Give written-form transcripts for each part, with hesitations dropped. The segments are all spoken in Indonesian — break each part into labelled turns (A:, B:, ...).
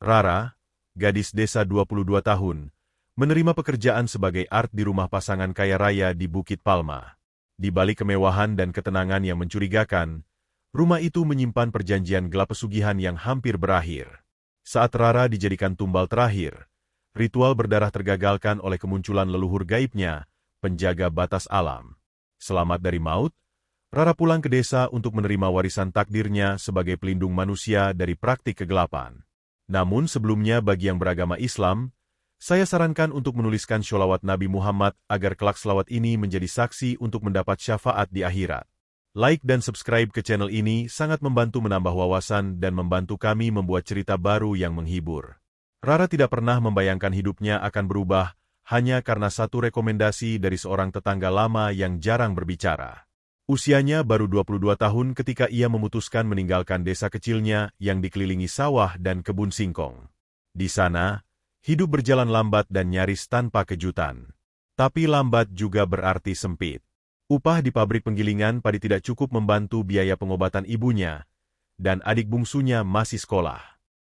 A: Rara, gadis desa 22 tahun, menerima pekerjaan sebagai art di rumah pasangan kaya raya di Bukit Palma. Di balik kemewahan dan ketenangan yang mencurigakan, rumah itu menyimpan perjanjian gelap pesugihan yang hampir berakhir. Saat Rara dijadikan tumbal terakhir, ritual berdarah tergagalkan oleh kemunculan leluhur gaibnya, penjaga batas alam. Selamat dari maut, Rara pulang ke desa untuk menerima warisan takdirnya sebagai pelindung manusia dari praktik kegelapan. Namun sebelumnya bagi yang beragama Islam, saya sarankan untuk menuliskan sholawat Nabi Muhammad agar kelak selawat ini menjadi saksi untuk mendapat syafaat di akhirat. Like dan subscribe ke channel ini sangat membantu menambah wawasan dan membantu kami membuat cerita baru yang menghibur. Rara tidak pernah membayangkan hidupnya akan berubah hanya karena satu rekomendasi dari seorang tetangga lama yang jarang berbicara. Usianya baru 22 tahun ketika ia memutuskan meninggalkan desa kecilnya yang dikelilingi sawah dan kebun singkong. Di sana, hidup berjalan lambat dan nyaris tanpa kejutan. Tapi lambat juga berarti sempit. Upah di pabrik penggilingan padi tidak cukup membantu biaya pengobatan ibunya, dan adik bungsunya masih sekolah.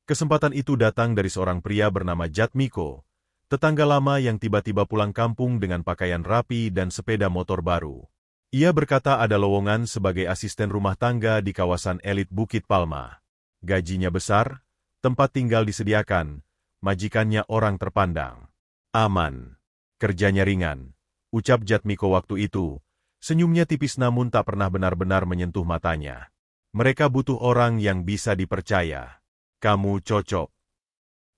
A: Kesempatan itu datang dari seorang pria bernama Jatmiko, tetangga lama yang tiba-tiba pulang kampung dengan pakaian rapi dan sepeda motor baru. Ia berkata ada lowongan sebagai asisten rumah tangga di kawasan elit Bukit Palma. Gajinya besar, tempat tinggal disediakan, majikannya orang terpandang. Aman. Kerjanya ringan. Ucap Jatmiko waktu itu. Senyumnya tipis namun tak pernah benar-benar menyentuh matanya. Mereka butuh orang yang bisa dipercaya. Kamu cocok.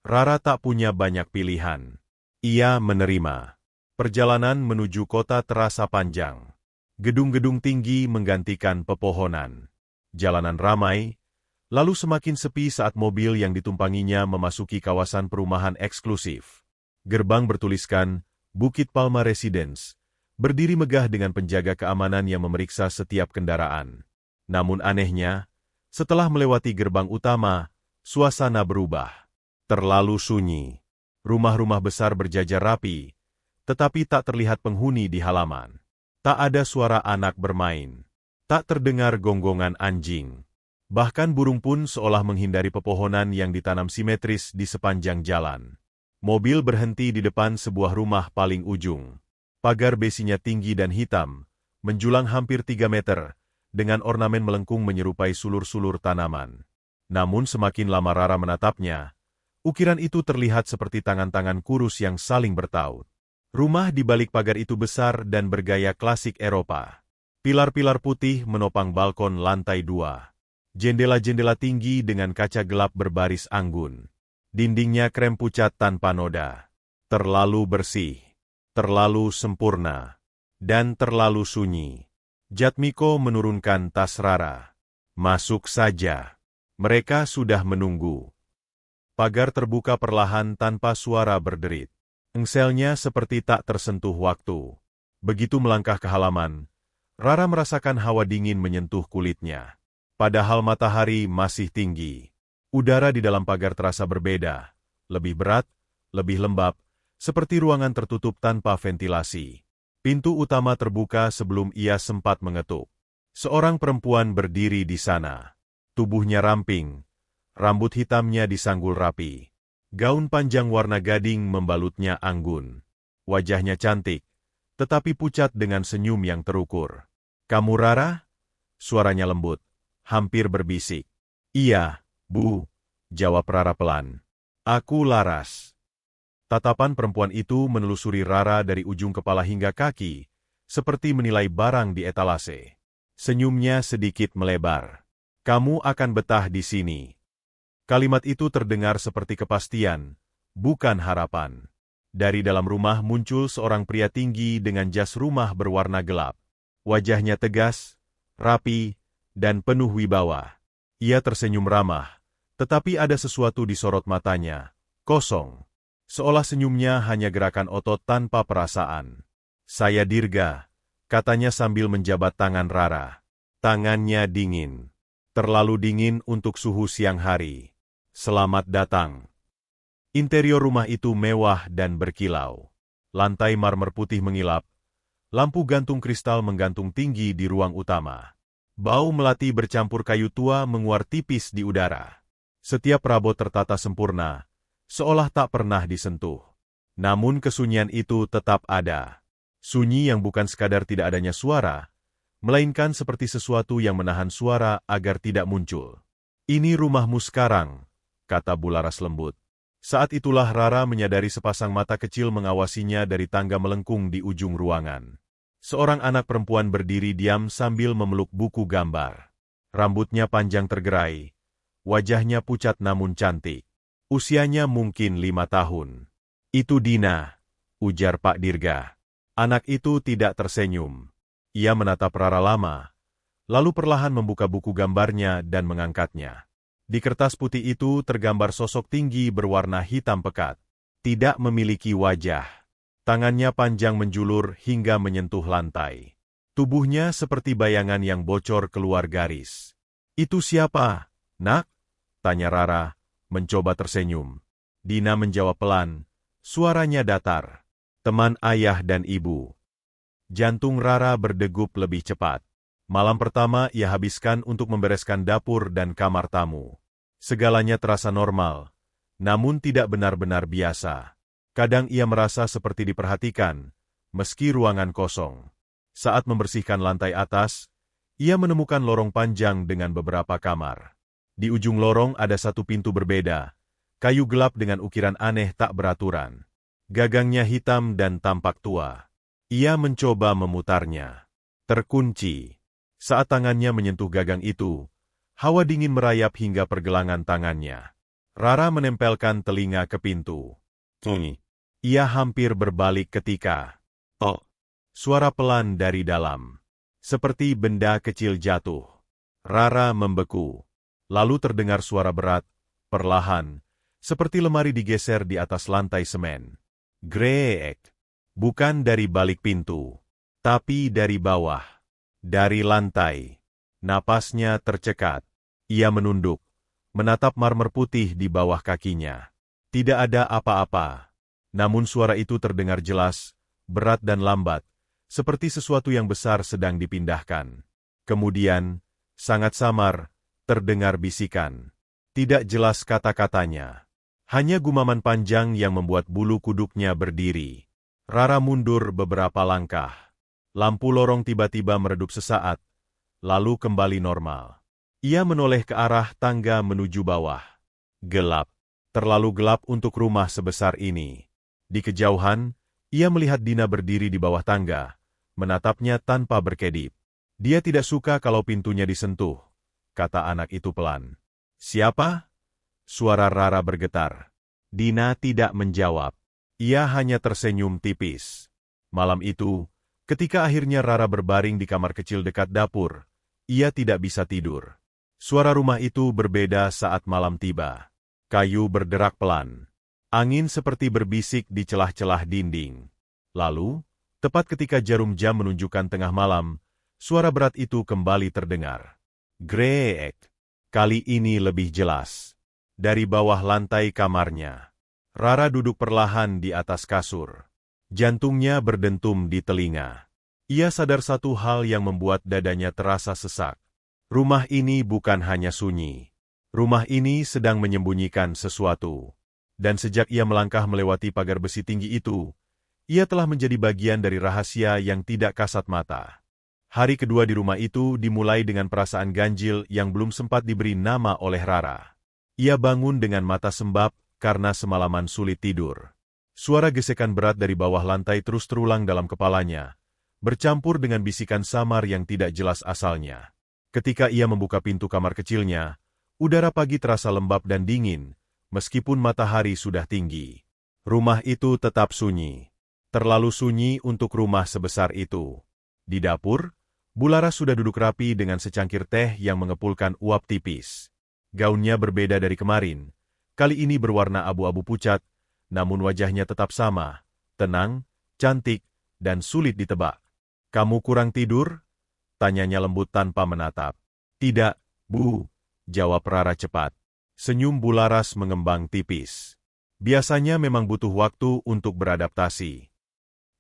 A: Rara tak punya banyak pilihan. Ia menerima. Perjalanan menuju kota terasa panjang. Gedung-gedung tinggi menggantikan pepohonan. Jalanan ramai, lalu semakin sepi saat mobil yang ditumpanginya memasuki kawasan perumahan eksklusif. Gerbang bertuliskan, Bukit Palma Residence, berdiri megah dengan penjaga keamanan yang memeriksa setiap kendaraan. Namun anehnya, setelah melewati gerbang utama, suasana berubah. Terlalu sunyi. Rumah-rumah besar berjajar rapi, tetapi tak terlihat penghuni di halaman. Tak ada suara anak bermain. Tak terdengar gonggongan anjing. Bahkan burung pun seolah menghindari pepohonan yang ditanam simetris di sepanjang jalan. Mobil berhenti di depan sebuah rumah paling ujung. Pagar besinya tinggi dan hitam, menjulang hampir 3 meter, dengan ornamen melengkung menyerupai sulur-sulur tanaman. Namun semakin lama Rara menatapnya, ukiran itu terlihat seperti tangan-tangan kurus yang saling bertaut. Rumah di balik pagar itu besar dan bergaya klasik Eropa. Pilar-pilar putih menopang balkon lantai 2. Jendela-jendela tinggi dengan kaca gelap berbaris anggun. Dindingnya krem pucat tanpa noda. Terlalu bersih, terlalu sempurna, dan terlalu sunyi. Jatmiko menurunkan tas Rara. Masuk saja. Mereka sudah menunggu. Pagar terbuka perlahan tanpa suara berderit. Engselnya seperti tak tersentuh waktu. Begitu melangkah ke halaman, Rara merasakan hawa dingin menyentuh kulitnya. Padahal matahari masih tinggi. Udara di dalam pagar terasa berbeda, lebih berat, lebih lembab, seperti ruangan tertutup tanpa ventilasi. Pintu utama terbuka sebelum ia sempat mengetuk. Seorang perempuan berdiri di sana. Tubuhnya ramping, rambut hitamnya disanggul rapi. Gaun panjang warna gading membalutnya anggun. Wajahnya cantik, tetapi pucat dengan senyum yang terukur. "Kamu Rara?" Suaranya lembut, hampir berbisik. "Iya, Bu," jawab Rara pelan. "Aku Laras." Tatapan perempuan itu menelusuri Rara dari ujung kepala hingga kaki, seperti menilai barang di etalase. Senyumnya sedikit melebar. "Kamu akan betah di sini." Kalimat itu terdengar seperti kepastian, bukan harapan. Dari dalam rumah muncul seorang pria tinggi dengan jas rumah berwarna gelap. Wajahnya tegas, rapi, dan penuh wibawa. Ia tersenyum ramah, tetapi ada sesuatu di sorot matanya, kosong. Seolah senyumnya hanya gerakan otot tanpa perasaan. "Saya Dirga," katanya sambil menjabat tangan Rara. Tangannya dingin. Terlalu dingin untuk suhu siang hari. "Selamat datang." Interior rumah itu mewah dan berkilau. Lantai marmer putih mengilap. Lampu gantung kristal menggantung tinggi di ruang utama. Bau melati bercampur kayu tua menguar tipis di udara. Setiap perabot tertata sempurna, seolah tak pernah disentuh. Namun kesunyian itu tetap ada. Sunyi yang bukan sekadar tidak adanya suara, melainkan seperti sesuatu yang menahan suara agar tidak muncul. "Ini rumahmu sekarang," kata Bularas lembut. Saat itulah Rara menyadari sepasang mata kecil mengawasinya dari tangga melengkung di ujung ruangan. Seorang anak perempuan berdiri diam sambil memeluk buku gambar. Rambutnya panjang tergerai, wajahnya pucat namun cantik. Usianya mungkin 5 tahun. "Itu Dina," ujar Pak Dirga. Anak itu tidak tersenyum. Ia menatap Rara lama, lalu perlahan membuka buku gambarnya dan mengangkatnya. Di kertas putih itu tergambar sosok tinggi berwarna hitam pekat. Tidak memiliki wajah. Tangannya panjang menjulur hingga menyentuh lantai. Tubuhnya seperti bayangan yang bocor keluar garis. "Itu siapa, Nak?" tanya Rara, mencoba tersenyum. Dina menjawab pelan, suaranya datar. "Teman ayah dan ibu." Jantung Rara berdegup lebih cepat. Malam pertama ia habiskan untuk membereskan dapur dan kamar tamu. Segalanya terasa normal, namun tidak benar-benar biasa. Kadang ia merasa seperti diperhatikan, meski ruangan kosong. Saat membersihkan lantai atas, ia menemukan lorong panjang dengan beberapa kamar. Di ujung lorong ada satu pintu berbeda, kayu gelap dengan ukiran aneh tak beraturan. Gagangnya hitam dan tampak tua. Ia mencoba memutarnya. Terkunci. Saat tangannya menyentuh gagang itu, hawa dingin merayap hingga pergelangan tangannya. Rara menempelkan telinga ke pintu. Ia hampir berbalik ketika suara pelan dari dalam. Seperti benda kecil jatuh. Rara membeku. Lalu terdengar suara berat, perlahan, seperti lemari digeser di atas lantai semen. Greek. Bukan dari balik pintu, tapi dari bawah. Dari lantai. Napasnya tercekat. Ia menunduk, menatap marmer putih di bawah kakinya. Tidak ada apa-apa. Namun suara itu terdengar jelas, berat dan lambat, seperti sesuatu yang besar sedang dipindahkan. Kemudian, sangat samar, terdengar bisikan. Tidak jelas kata-katanya. Hanya gumaman panjang yang membuat bulu kuduknya berdiri. Rara mundur beberapa langkah. Lampu lorong tiba-tiba meredup sesaat, lalu kembali normal. Ia menoleh ke arah tangga menuju bawah. Gelap. Terlalu gelap untuk rumah sebesar ini. Di kejauhan, ia melihat Dina berdiri di bawah tangga, menatapnya tanpa berkedip. Dia tidak suka kalau pintunya disentuh, kata anak itu pelan. "Siapa?" Suara Rara bergetar. Dina tidak menjawab. Ia hanya tersenyum tipis. Malam itu, ketika akhirnya Rara berbaring di kamar kecil dekat dapur, ia tidak bisa tidur. Suara rumah itu berbeda saat malam tiba. Kayu berderak pelan. Angin seperti berbisik di celah-celah dinding. Lalu, tepat ketika jarum jam menunjukkan tengah malam, suara berat itu kembali terdengar. Greek. Kali ini lebih jelas. Dari bawah lantai kamarnya. Rara duduk perlahan di atas kasur. Jantungnya berdentum di telinga. Ia sadar satu hal yang membuat dadanya terasa sesak. Rumah ini bukan hanya sunyi. Rumah ini sedang menyembunyikan sesuatu. Dan sejak ia melangkah melewati pagar besi tinggi itu, ia telah menjadi bagian dari rahasia yang tidak kasat mata. Hari kedua di rumah itu dimulai dengan perasaan ganjil yang belum sempat diberi nama oleh Rara. Ia bangun dengan mata sembab karena semalaman sulit tidur. Suara gesekan berat dari bawah lantai terus terulang dalam kepalanya, bercampur dengan bisikan samar yang tidak jelas asalnya. Ketika ia membuka pintu kamar kecilnya, udara pagi terasa lembab dan dingin, meskipun matahari sudah tinggi. Rumah itu tetap sunyi. Terlalu sunyi untuk rumah sebesar itu. Di dapur, Bularas sudah duduk rapi dengan secangkir teh yang mengepulkan uap tipis. Gaunnya berbeda dari kemarin. Kali ini berwarna abu-abu pucat, namun wajahnya tetap sama, tenang, cantik, dan sulit ditebak. "Kamu kurang tidur?" tanyanya lembut tanpa menatap. "Tidak, Bu," jawab Rara cepat. Senyum Bularas mengembang tipis. Biasanya memang butuh waktu untuk beradaptasi.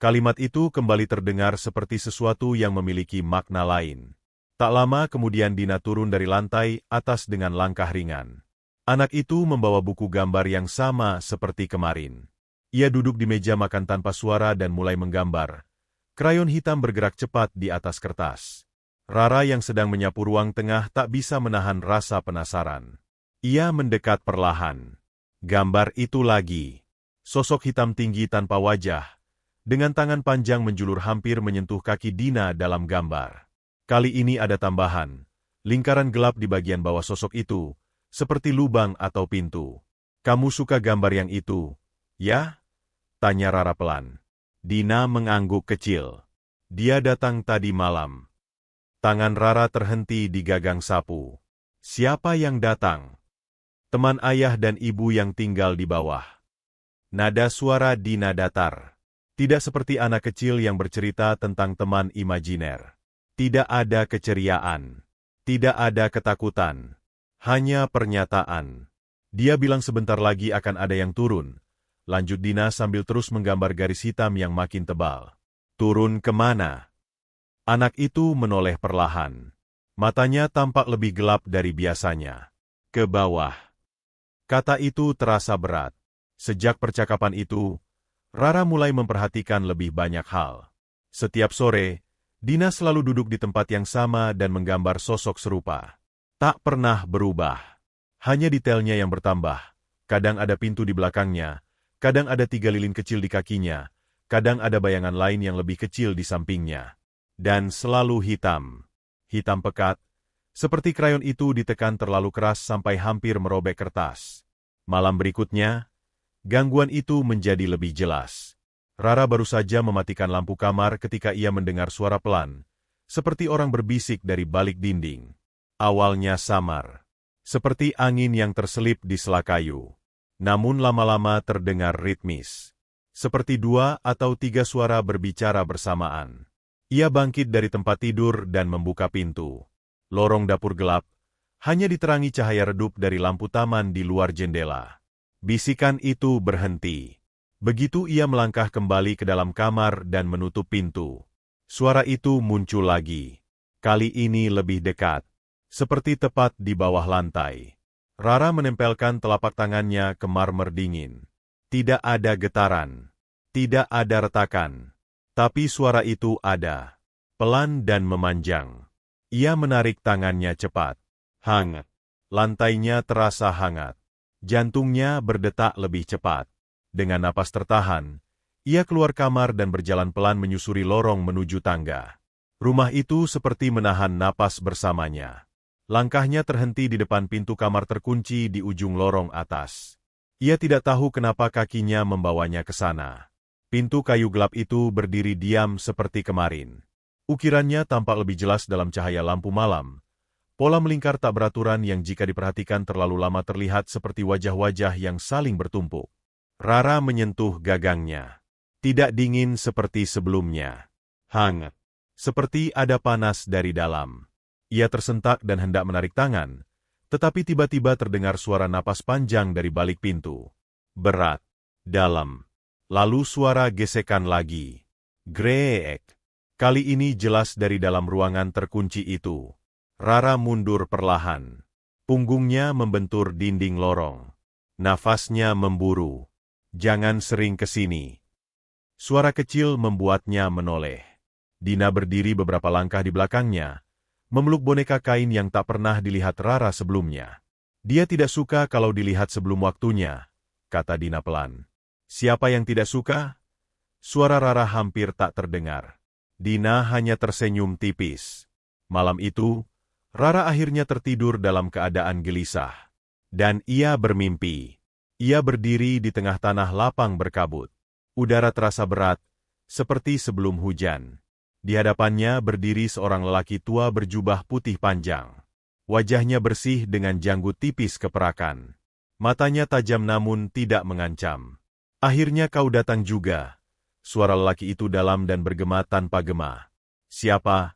A: Kalimat itu kembali terdengar seperti sesuatu yang memiliki makna lain. Tak lama kemudian Dina turun dari lantai atas dengan langkah ringan. Anak itu membawa buku gambar yang sama seperti kemarin. Ia duduk di meja makan tanpa suara dan mulai menggambar. Krayon hitam bergerak cepat di atas kertas. Rara yang sedang menyapu ruang tengah tak bisa menahan rasa penasaran. Ia mendekat perlahan. Gambar itu lagi. Sosok hitam tinggi tanpa wajah, dengan tangan panjang menjulur hampir menyentuh kaki Dina dalam gambar. Kali ini ada tambahan. Lingkaran gelap di bagian bawah sosok itu, seperti lubang atau pintu. Kamu suka gambar yang itu, ya? Tanya Rara pelan. Dina mengangguk kecil. Dia datang tadi malam. Tangan Rara terhenti di gagang sapu. Siapa yang datang? Teman ayah dan ibu yang tinggal di bawah. Nada suara Dina datar. Tidak seperti anak kecil yang bercerita tentang teman imajiner. Tidak ada keceriaan. Tidak ada ketakutan. Hanya pernyataan. Dia bilang sebentar lagi akan ada yang turun. Lanjut Dina sambil terus menggambar garis hitam yang makin tebal. Turun kemana? Anak itu menoleh perlahan. Matanya tampak lebih gelap dari biasanya. Ke bawah. Kata itu terasa berat. Sejak percakapan itu, Rara mulai memperhatikan lebih banyak hal. Setiap sore, Dina selalu duduk di tempat yang sama dan menggambar sosok serupa. Tak pernah berubah. Hanya detailnya yang bertambah. Kadang ada pintu di belakangnya, kadang ada 3 lilin kecil di kakinya, kadang ada bayangan lain yang lebih kecil di sampingnya. Dan selalu hitam. Hitam pekat, seperti krayon itu ditekan terlalu keras sampai hampir merobek kertas. Malam berikutnya, gangguan itu menjadi lebih jelas. Rara baru saja mematikan lampu kamar ketika ia mendengar suara pelan, seperti orang berbisik dari balik dinding. Awalnya samar, seperti angin yang terselip di sela kayu. Namun lama-lama terdengar ritmis, seperti 2 atau 3 suara berbicara bersamaan. Ia bangkit dari tempat tidur dan membuka pintu. Lorong dapur gelap, hanya diterangi cahaya redup dari lampu taman di luar jendela. Bisikan itu berhenti. Begitu ia melangkah kembali ke dalam kamar dan menutup pintu. Suara itu muncul lagi. Kali ini lebih dekat. Seperti tepat di bawah lantai. Rara menempelkan telapak tangannya ke marmer dingin. Tidak ada getaran. Tidak ada retakan. Tapi suara itu ada. Pelan dan memanjang. Ia menarik tangannya cepat. Hangat. Lantainya terasa hangat. Jantungnya berdetak lebih cepat. Dengan napas tertahan, ia keluar kamar dan berjalan pelan menyusuri lorong menuju tangga. Rumah itu seperti menahan napas bersamanya. Langkahnya terhenti di depan pintu kamar terkunci di ujung lorong atas. Ia tidak tahu kenapa kakinya membawanya ke sana. Pintu kayu gelap itu berdiri diam seperti kemarin. Ukirannya tampak lebih jelas dalam cahaya lampu malam. Pola melingkar tak beraturan yang jika diperhatikan terlalu lama terlihat seperti wajah-wajah yang saling bertumpuk. Rara menyentuh gagangnya. Tidak dingin seperti sebelumnya. Hangat. Seperti ada panas dari dalam. Ia tersentak dan hendak menarik tangan, tetapi tiba-tiba terdengar suara napas panjang dari balik pintu. Berat. Dalam. Lalu suara gesekan lagi. Greek. Kali ini jelas dari dalam ruangan terkunci itu. Rara mundur perlahan. Punggungnya membentur dinding lorong. Nafasnya memburu. Jangan sering ke sini. Suara kecil membuatnya menoleh. Dina berdiri beberapa langkah di belakangnya, memeluk boneka kain yang tak pernah dilihat Rara sebelumnya. Dia tidak suka kalau dilihat sebelum waktunya, kata Dina pelan. Siapa yang tidak suka? Suara Rara hampir tak terdengar. Dina hanya tersenyum tipis. Malam itu, Rara akhirnya tertidur dalam keadaan gelisah. Dan ia bermimpi. Ia berdiri di tengah tanah lapang berkabut. Udara terasa berat, seperti sebelum hujan. Di hadapannya berdiri seorang lelaki tua berjubah putih panjang. Wajahnya bersih dengan janggut tipis keperakan. Matanya tajam namun tidak mengancam. Akhirnya kau datang juga. Suara lelaki itu dalam dan bergema tanpa gema. Siapa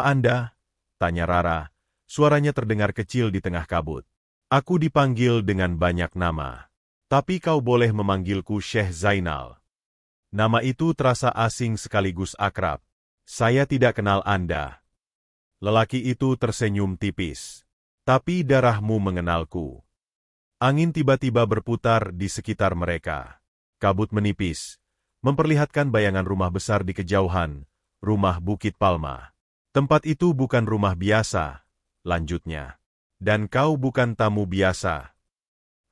A: Anda? Tanya Rara. Suaranya terdengar kecil di tengah kabut. Aku dipanggil dengan banyak nama. Tapi kau boleh memanggilku Syekh Zainal. Nama itu terasa asing sekaligus akrab. Saya tidak kenal Anda. Lelaki itu tersenyum tipis. Tapi darahmu mengenalku. Angin tiba-tiba berputar di sekitar mereka. Kabut menipis, memperlihatkan bayangan rumah besar di kejauhan, rumah Bukit Palma. Tempat itu bukan rumah biasa, lanjutnya. Dan kau bukan tamu biasa.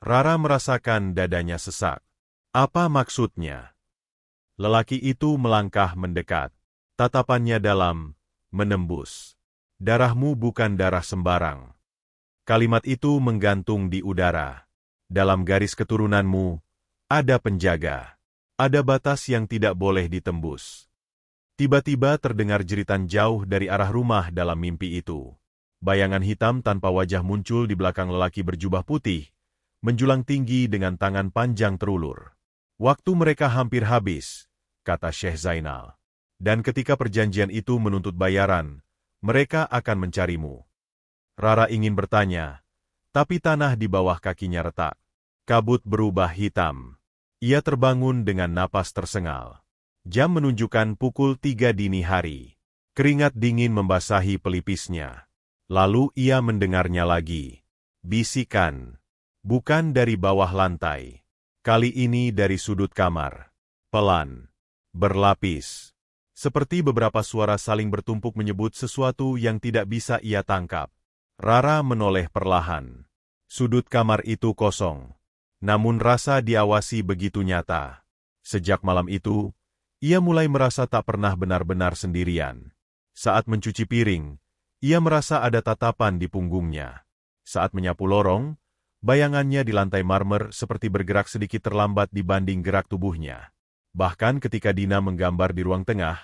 A: Rara merasakan dadanya sesak. Apa maksudnya? Lelaki itu melangkah mendekat. Tatapannya dalam, menembus. Darahmu bukan darah sembarang. Kalimat itu menggantung di udara. Dalam garis keturunanmu, ada penjaga. Ada batas yang tidak boleh ditembus. Tiba-tiba terdengar jeritan jauh dari arah rumah dalam mimpi itu. Bayangan hitam tanpa wajah muncul di belakang lelaki berjubah putih, menjulang tinggi dengan tangan panjang terulur. Waktu mereka hampir habis, kata Syekh Zainal. Dan ketika perjanjian itu menuntut bayaran, mereka akan mencarimu. Rara ingin bertanya, tapi tanah di bawah kakinya retak. Kabut berubah hitam. Ia terbangun dengan napas tersengal. Jam menunjukkan pukul 3 dini hari. Keringat dingin membasahi pelipisnya. Lalu ia mendengarnya lagi. Bisikan. Bukan dari bawah lantai. Kali ini dari sudut kamar. Pelan. Berlapis. Seperti beberapa suara saling bertumpuk menyebut sesuatu yang tidak bisa ia tangkap. Rara menoleh perlahan. Sudut kamar itu kosong. Namun rasa diawasi begitu nyata. Sejak malam itu, ia mulai merasa tak pernah benar-benar sendirian. Saat mencuci piring, ia merasa ada tatapan di punggungnya. Saat menyapu lorong, bayangannya di lantai marmer seperti bergerak sedikit terlambat dibanding gerak tubuhnya. Bahkan ketika Dina menggambar di ruang tengah,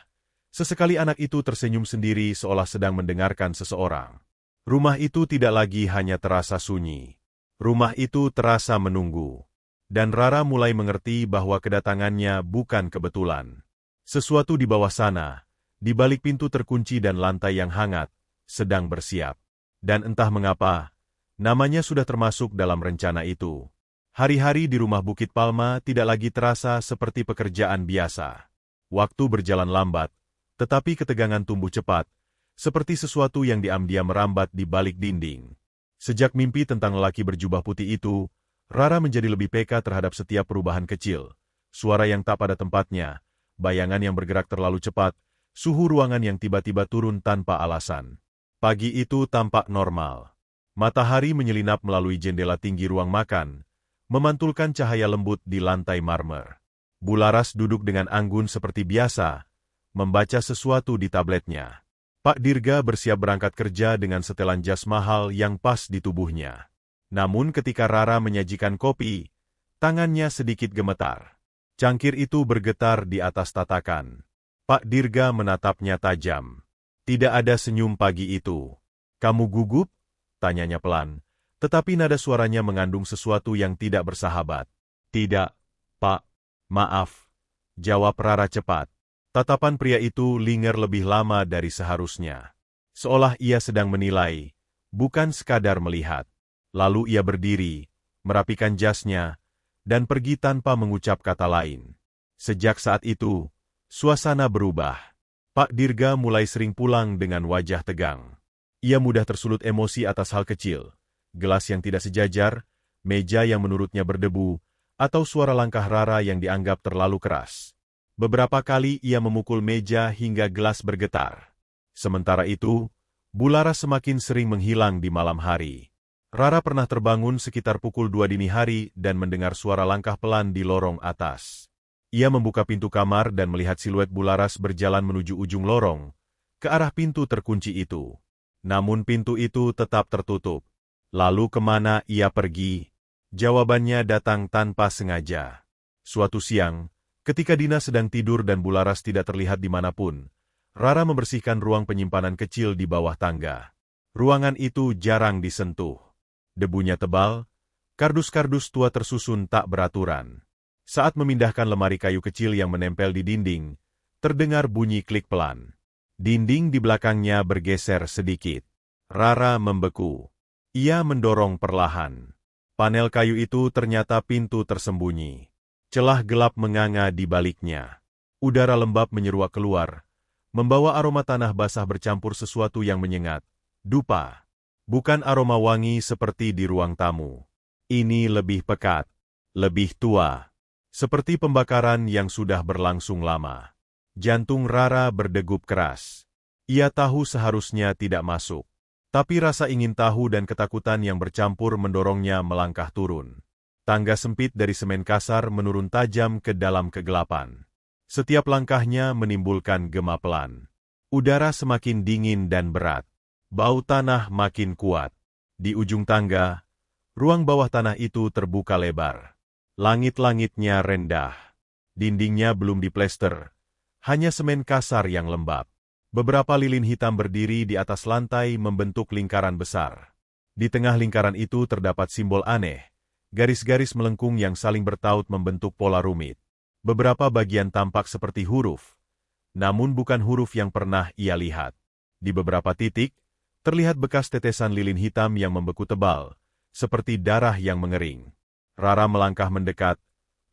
A: sesekali anak itu tersenyum sendiri seolah sedang mendengarkan seseorang. Rumah itu tidak lagi hanya terasa sunyi. Rumah itu terasa menunggu. Dan Rara mulai mengerti bahwa kedatangannya bukan kebetulan. Sesuatu di bawah sana, di balik pintu terkunci dan lantai yang hangat, sedang bersiap. Dan entah mengapa, namanya sudah termasuk dalam rencana itu. Hari-hari di rumah Bukit Palma tidak lagi terasa seperti pekerjaan biasa. Waktu berjalan lambat, tetapi ketegangan tumbuh cepat, seperti sesuatu yang diam-diam merambat di balik dinding. Sejak mimpi tentang lelaki berjubah putih itu, Rara menjadi lebih peka terhadap setiap perubahan kecil. Suara yang tak pada tempatnya, bayangan yang bergerak terlalu cepat, suhu ruangan yang tiba-tiba turun tanpa alasan. Pagi itu tampak normal. Matahari menyelinap melalui jendela tinggi ruang makan, memantulkan cahaya lembut di lantai marmer. Bularas duduk dengan anggun seperti biasa, membaca sesuatu di tabletnya. Pak Dirga bersiap berangkat kerja dengan setelan jas mahal yang pas di tubuhnya. Namun ketika Rara menyajikan kopi, tangannya sedikit gemetar. Cangkir itu bergetar di atas tatakan. Pak Dirga menatapnya tajam. Tidak ada senyum pagi itu. Kamu gugup? Tanyanya pelan, tetapi nada suaranya mengandung sesuatu yang tidak bersahabat. Tidak, Pak. Maaf. Jawab Rara cepat. Tatapan pria itu linger lebih lama dari seharusnya. Seolah ia sedang menilai, bukan sekadar melihat. Lalu ia berdiri, merapikan jasnya, dan pergi tanpa mengucap kata lain. Sejak saat itu, suasana berubah. Pak Dirga mulai sering pulang dengan wajah tegang. Ia mudah tersulut emosi atas hal kecil, gelas yang tidak sejajar, meja yang menurutnya berdebu, atau suara langkah Rara yang dianggap terlalu keras. Beberapa kali ia memukul meja hingga gelas bergetar. Sementara itu, Bularas semakin sering menghilang di malam hari. Rara pernah terbangun sekitar pukul 2 dini hari dan mendengar suara langkah pelan di lorong atas. Ia membuka pintu kamar dan melihat siluet Bularas berjalan menuju ujung lorong, ke arah pintu terkunci itu. Namun pintu itu tetap tertutup. Lalu kemana ia pergi? Jawabannya datang tanpa sengaja. Suatu siang, ketika Dina sedang tidur dan Bularas tidak terlihat dimanapun, Rara membersihkan ruang penyimpanan kecil di bawah tangga. Ruangan itu jarang disentuh. Debunya tebal, kardus-kardus tua tersusun tak beraturan. Saat memindahkan lemari kayu kecil yang menempel di dinding, terdengar bunyi klik pelan. Dinding di belakangnya bergeser sedikit. Rara membeku. Ia mendorong perlahan. Panel kayu itu ternyata pintu tersembunyi. Celah gelap menganga di baliknya. Udara lembab menyeruak keluar, membawa aroma tanah basah bercampur sesuatu yang menyengat. Dupa. Bukan aroma wangi seperti di ruang tamu. Ini lebih pekat, lebih tua. Seperti pembakaran yang sudah berlangsung lama. Jantung Rara berdegup keras. Ia tahu seharusnya tidak masuk. Tapi rasa ingin tahu dan ketakutan yang bercampur mendorongnya melangkah turun. Tangga sempit dari semen kasar menurun tajam ke dalam kegelapan. Setiap langkahnya menimbulkan gema pelan. Udara semakin dingin dan berat. Bau tanah makin kuat. Di ujung tangga, ruang bawah tanah itu terbuka lebar. Langit-langitnya rendah. Dindingnya belum diplester. Hanya semen kasar yang lembab. Beberapa lilin hitam berdiri di atas lantai membentuk lingkaran besar. Di tengah lingkaran itu terdapat simbol aneh. Garis-garis melengkung yang saling bertaut membentuk pola rumit. Beberapa bagian tampak seperti huruf. Namun bukan huruf yang pernah ia lihat. Di beberapa titik, terlihat bekas tetesan lilin hitam yang membeku tebal, seperti darah yang mengering. Rara melangkah mendekat,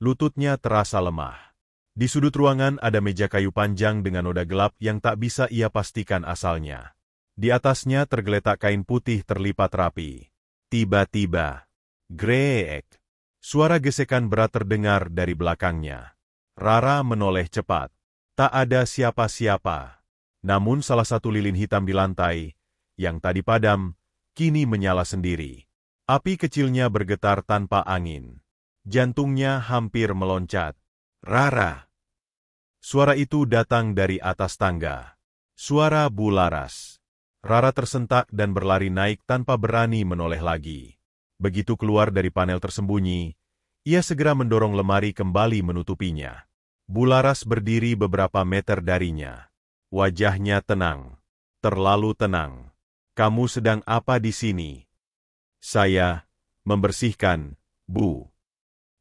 A: lututnya terasa lemah. Di sudut ruangan ada meja kayu panjang dengan noda gelap yang tak bisa ia pastikan asalnya. Di atasnya tergeletak kain putih terlipat rapi. Tiba-tiba, greek. Suara gesekan berat terdengar dari belakangnya. Rara menoleh cepat. Tak ada siapa-siapa. Namun salah satu lilin hitam di lantai, yang tadi padam, kini menyala sendiri. Api kecilnya bergetar tanpa angin. Jantungnya hampir meloncat. Rara. Suara itu datang dari atas tangga. Suara Bularas. Rara tersentak dan berlari naik tanpa berani menoleh lagi. Begitu keluar dari panel tersembunyi, ia segera mendorong lemari kembali menutupinya. Bularas berdiri beberapa meter darinya. Wajahnya tenang. Terlalu tenang. Kamu sedang apa di sini? Saya membersihkan, Bu.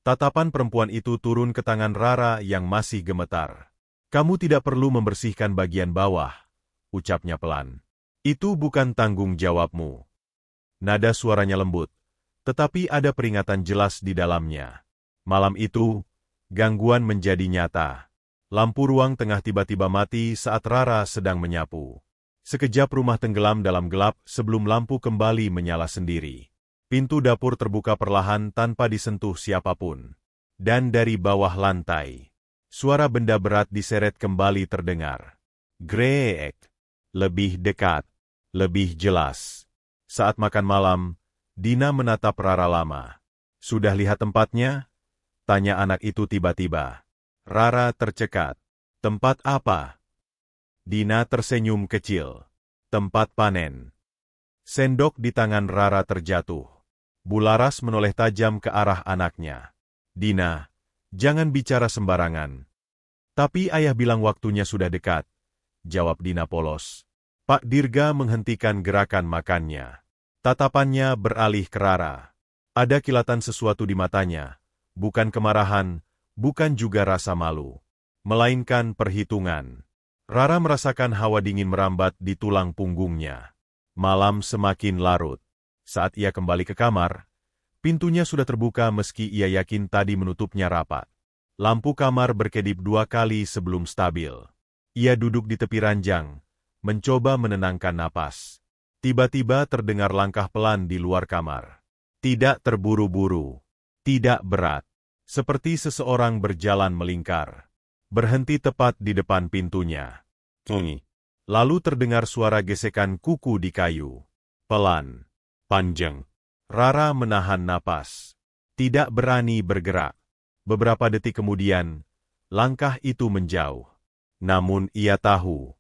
A: Tatapan perempuan itu turun ke tangan Rara yang masih gemetar. Kamu tidak perlu membersihkan bagian bawah, ucapnya pelan. Itu bukan tanggung jawabmu. Nada suaranya lembut, tetapi ada peringatan jelas di dalamnya. Malam itu, gangguan menjadi nyata. Lampu ruang tengah tiba-tiba mati saat Rara sedang menyapu. Sekejap rumah tenggelam dalam gelap sebelum lampu kembali menyala sendiri. Pintu dapur terbuka perlahan tanpa disentuh siapapun. Dan dari bawah lantai, suara benda berat diseret kembali terdengar. Greek. Lebih dekat. Lebih jelas. Saat makan malam, Dina menatap Rara lama. Sudah lihat tempatnya? Tanya anak itu tiba-tiba. Rara tercekat. Tempat apa? Dina tersenyum kecil. Tempat panen. Sendok di tangan Rara terjatuh. Bularas menoleh tajam ke arah anaknya. Dina, jangan bicara sembarangan. Tapi ayah bilang waktunya sudah dekat. Jawab Dina polos. Pak Dirga menghentikan gerakan makannya. Tatapannya beralih ke Rara. Ada kilatan sesuatu di matanya. Bukan kemarahan, bukan juga rasa malu. Melainkan perhitungan. Rara merasakan hawa dingin merambat di tulang punggungnya. Malam semakin larut. Saat ia kembali ke kamar, pintunya sudah terbuka meski ia yakin tadi menutupnya rapat. Lampu kamar berkedip 2 kali sebelum stabil. Ia duduk di tepi ranjang, mencoba menenangkan napas. Tiba-tiba terdengar langkah pelan di luar kamar. Tidak terburu-buru, tidak berat, seperti seseorang berjalan melingkar. Berhenti tepat di depan pintunya. Lalu terdengar suara gesekan kuku di kayu. Pelan. Panjang. Rara menahan napas. Tidak berani bergerak. Beberapa detik kemudian, langkah itu menjauh. Namun ia tahu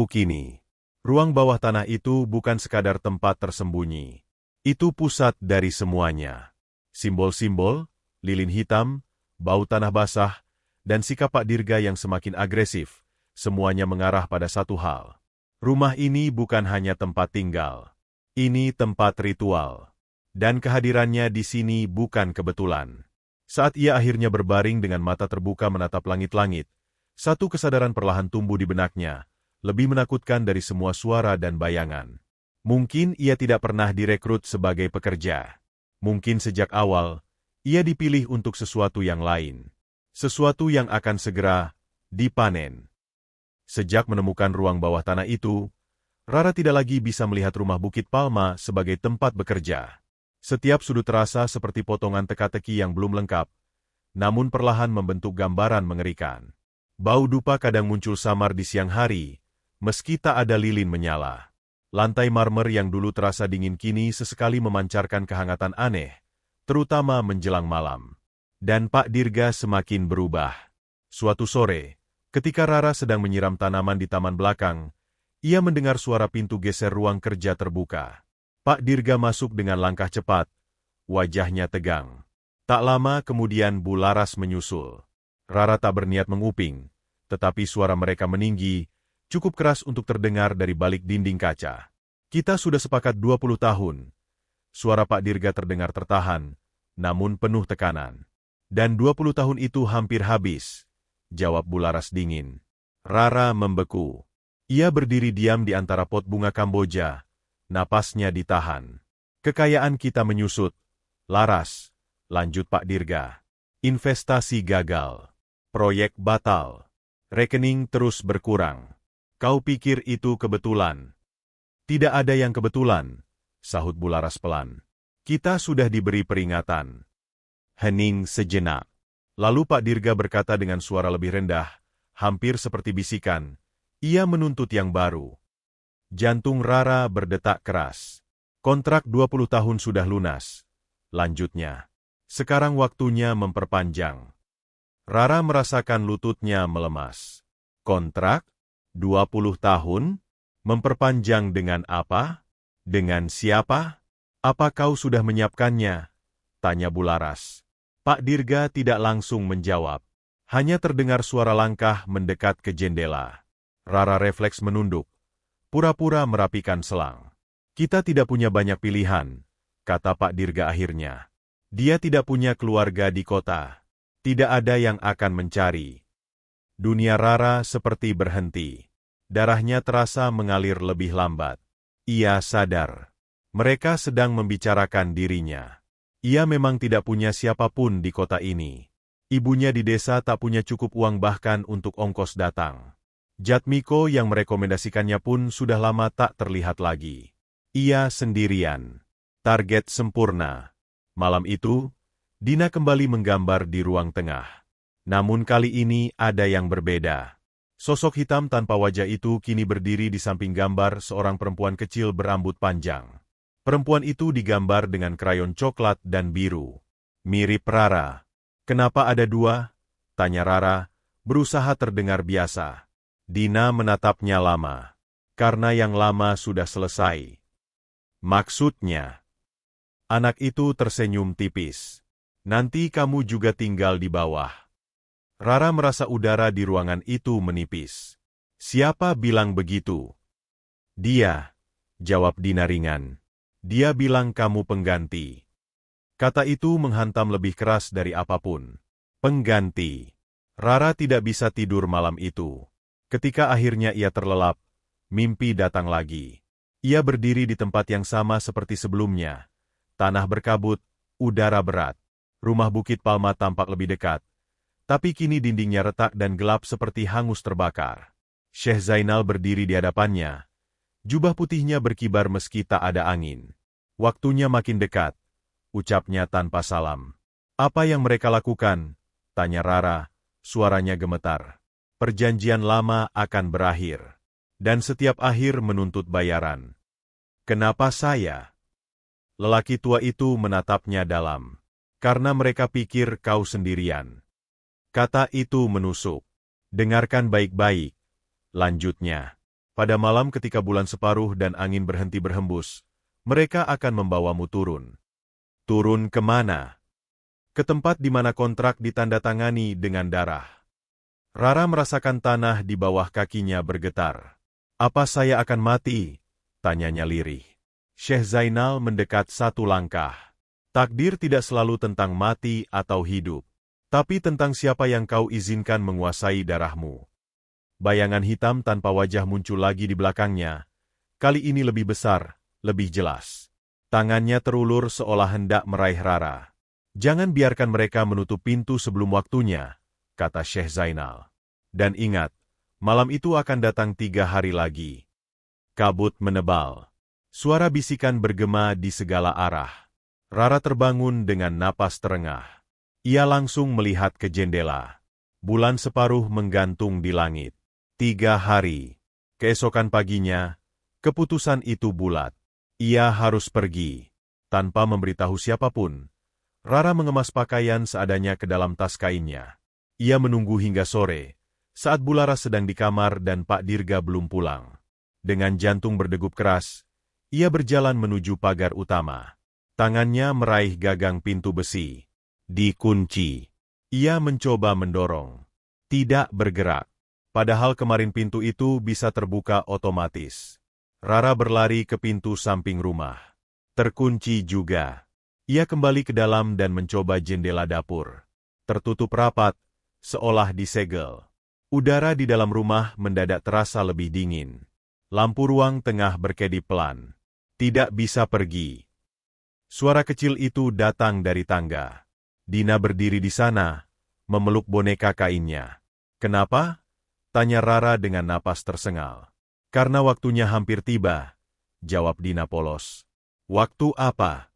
A: kini, ruang bawah tanah itu bukan sekadar tempat tersembunyi. Itu pusat dari semuanya. Simbol-simbol, lilin hitam, bau tanah basah, dan sikap Pak Dirga yang semakin agresif, semuanya mengarah pada satu hal. Rumah ini bukan hanya tempat tinggal. Ini tempat ritual. Dan kehadirannya di sini bukan kebetulan. Saat ia akhirnya berbaring dengan mata terbuka menatap langit-langit, satu kesadaran perlahan tumbuh di benaknya, lebih menakutkan dari semua suara dan bayangan. Mungkin ia tidak pernah direkrut sebagai pekerja. Mungkin sejak awal, ia dipilih untuk sesuatu yang lain. Sesuatu yang akan segera dipanen. Sejak menemukan ruang bawah tanah itu, Rara tidak lagi bisa melihat rumah Bukit Palma sebagai tempat bekerja. Setiap sudut terasa seperti potongan teka-teki yang belum lengkap, namun perlahan membentuk gambaran mengerikan. Bau dupa kadang muncul samar di siang hari, meski tak ada lilin menyala. Lantai marmer yang dulu terasa dingin kini sesekali memancarkan kehangatan aneh, terutama menjelang malam. Dan Pak Dirga semakin berubah. Suatu sore, ketika Rara sedang menyiram tanaman di taman belakang, ia mendengar suara pintu geser ruang kerja terbuka. Pak Dirga masuk dengan langkah cepat, wajahnya tegang. Tak lama kemudian Bu Laras menyusul. Rara tak berniat menguping, tetapi suara mereka meninggi, cukup keras untuk terdengar dari balik dinding kaca. Kita sudah sepakat 20 tahun. Suara Pak Dirga terdengar tertahan, namun penuh tekanan. Dan 20 tahun itu hampir habis, jawab Bu Laras dingin. Rara membeku. Ia berdiri diam di antara pot bunga Kamboja, napasnya ditahan. Kekayaan kita menyusut. Laras, lanjut Pak Dirga. Investasi gagal. Proyek batal. Rekening terus berkurang. Kau pikir itu kebetulan? Tidak ada yang kebetulan, sahut Bu Laras pelan. Kita sudah diberi peringatan. Hening sejenak. Lalu Pak Dirga berkata dengan suara lebih rendah, hampir seperti bisikan. Ia menuntut yang baru. Jantung Rara berdetak keras. Kontrak 20 tahun sudah lunas. Lanjutnya. Sekarang waktunya memperpanjang. Rara merasakan lututnya melemas. Kontrak? 20 tahun? Memperpanjang dengan apa? Dengan siapa? Apa kau sudah menyiapkannya? Tanya Bu Laras. Pak Dirga tidak langsung menjawab. Hanya terdengar suara langkah mendekat ke jendela. Rara refleks menunduk, pura-pura merapikan selang. Kita tidak punya banyak pilihan, kata Pak Dirga akhirnya. Dia tidak punya keluarga di kota. Tidak ada yang akan mencari. Dunia Rara seperti berhenti. Darahnya terasa mengalir lebih lambat. Ia sadar. Mereka sedang membicarakan dirinya. Ia memang tidak punya siapapun di kota ini. Ibunya di desa tak punya cukup uang bahkan untuk ongkos datang. Jatmiko yang merekomendasikannya pun sudah lama tak terlihat lagi. Ia sendirian. Target sempurna. Malam itu, Dina kembali menggambar di ruang tengah. Namun kali ini ada yang berbeda. Sosok hitam tanpa wajah itu kini berdiri di samping gambar seorang perempuan kecil berambut panjang. Perempuan itu digambar dengan krayon coklat dan biru. Mirip Rara. Kenapa ada dua? Tanya Rara, berusaha terdengar biasa. Dina menatapnya lama. Karena yang lama sudah selesai. Maksudnya? Anak itu tersenyum tipis. Nanti kamu juga tinggal di bawah. Rara merasa udara di ruangan itu menipis. Siapa bilang begitu? Dia, jawab Dina ringan. Dia bilang kamu pengganti. Kata itu menghantam lebih keras dari apapun. Pengganti. Rara tidak bisa tidur malam itu. Ketika akhirnya ia terlelap, mimpi datang lagi. Ia berdiri di tempat yang sama seperti sebelumnya. Tanah berkabut, udara berat. Rumah Bukit Palma tampak lebih dekat. Tapi kini dindingnya retak dan gelap seperti hangus terbakar. Syekh Zainal berdiri di hadapannya. Jubah putihnya berkibar meski tak ada angin. Waktunya makin dekat, ucapnya tanpa salam. Apa yang mereka lakukan? Tanya Rara, suaranya gemetar. Perjanjian lama akan berakhir. Dan setiap akhir menuntut bayaran. Kenapa saya? Lelaki tua itu menatapnya dalam. Karena mereka pikir kau sendirian. Kata itu menusuk. Dengarkan baik-baik. Lanjutnya. Pada malam ketika bulan separuh dan angin berhenti berhembus, mereka akan membawamu turun. Turun kemana? Ke tempat di mana kontrak ditandatangani dengan darah. Rara merasakan tanah di bawah kakinya bergetar. Apa saya akan mati? Tanyanya lirih. Syekh Zainal mendekat satu langkah. Takdir tidak selalu tentang mati atau hidup, tapi tentang siapa yang kau izinkan menguasai darahmu. Bayangan hitam tanpa wajah muncul lagi di belakangnya. Kali ini lebih besar, lebih jelas. Tangannya terulur seolah hendak meraih Rara. Jangan biarkan mereka menutup pintu sebelum waktunya, kata Syekh Zainal. Dan ingat, malam itu akan datang 3 hari lagi. Kabut menebal. Suara bisikan bergema di segala arah. Rara terbangun dengan napas terengah. Ia langsung melihat ke jendela. Bulan separuh menggantung di langit. 3 hari. Keesokan paginya, keputusan itu bulat. Ia harus pergi. Tanpa memberitahu siapapun, Rara mengemas pakaian seadanya ke dalam tas kainnya. Ia menunggu hingga sore, saat Bularas sedang di kamar dan Pak Dirga belum pulang. Dengan jantung berdegup keras, ia berjalan menuju pagar utama. Tangannya meraih gagang pintu besi. Dikunci. Ia mencoba mendorong. Tidak bergerak. Padahal kemarin pintu itu bisa terbuka otomatis. Rara berlari ke pintu samping rumah. Terkunci juga. Ia kembali ke dalam dan mencoba jendela dapur. Tertutup rapat, seolah disegel. Udara di dalam rumah mendadak terasa lebih dingin. Lampu ruang tengah berkedip pelan. Tidak bisa pergi. Suara kecil itu datang dari tangga. Dina berdiri di sana, memeluk boneka kainnya. Kenapa? Tanya Rara dengan napas tersengal. Karena waktunya hampir tiba, jawab Dina polos. Waktu apa?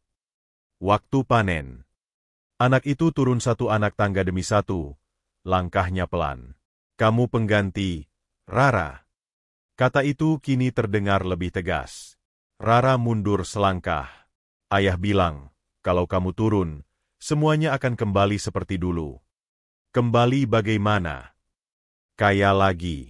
A: Waktu panen. Anak itu turun satu anak tangga demi satu, langkahnya pelan. Kamu pengganti, Rara. Kata itu kini terdengar lebih tegas. Rara mundur selangkah. Ayah bilang, kalau kamu turun, semuanya akan kembali seperti dulu. Kembali bagaimana? Kaya lagi.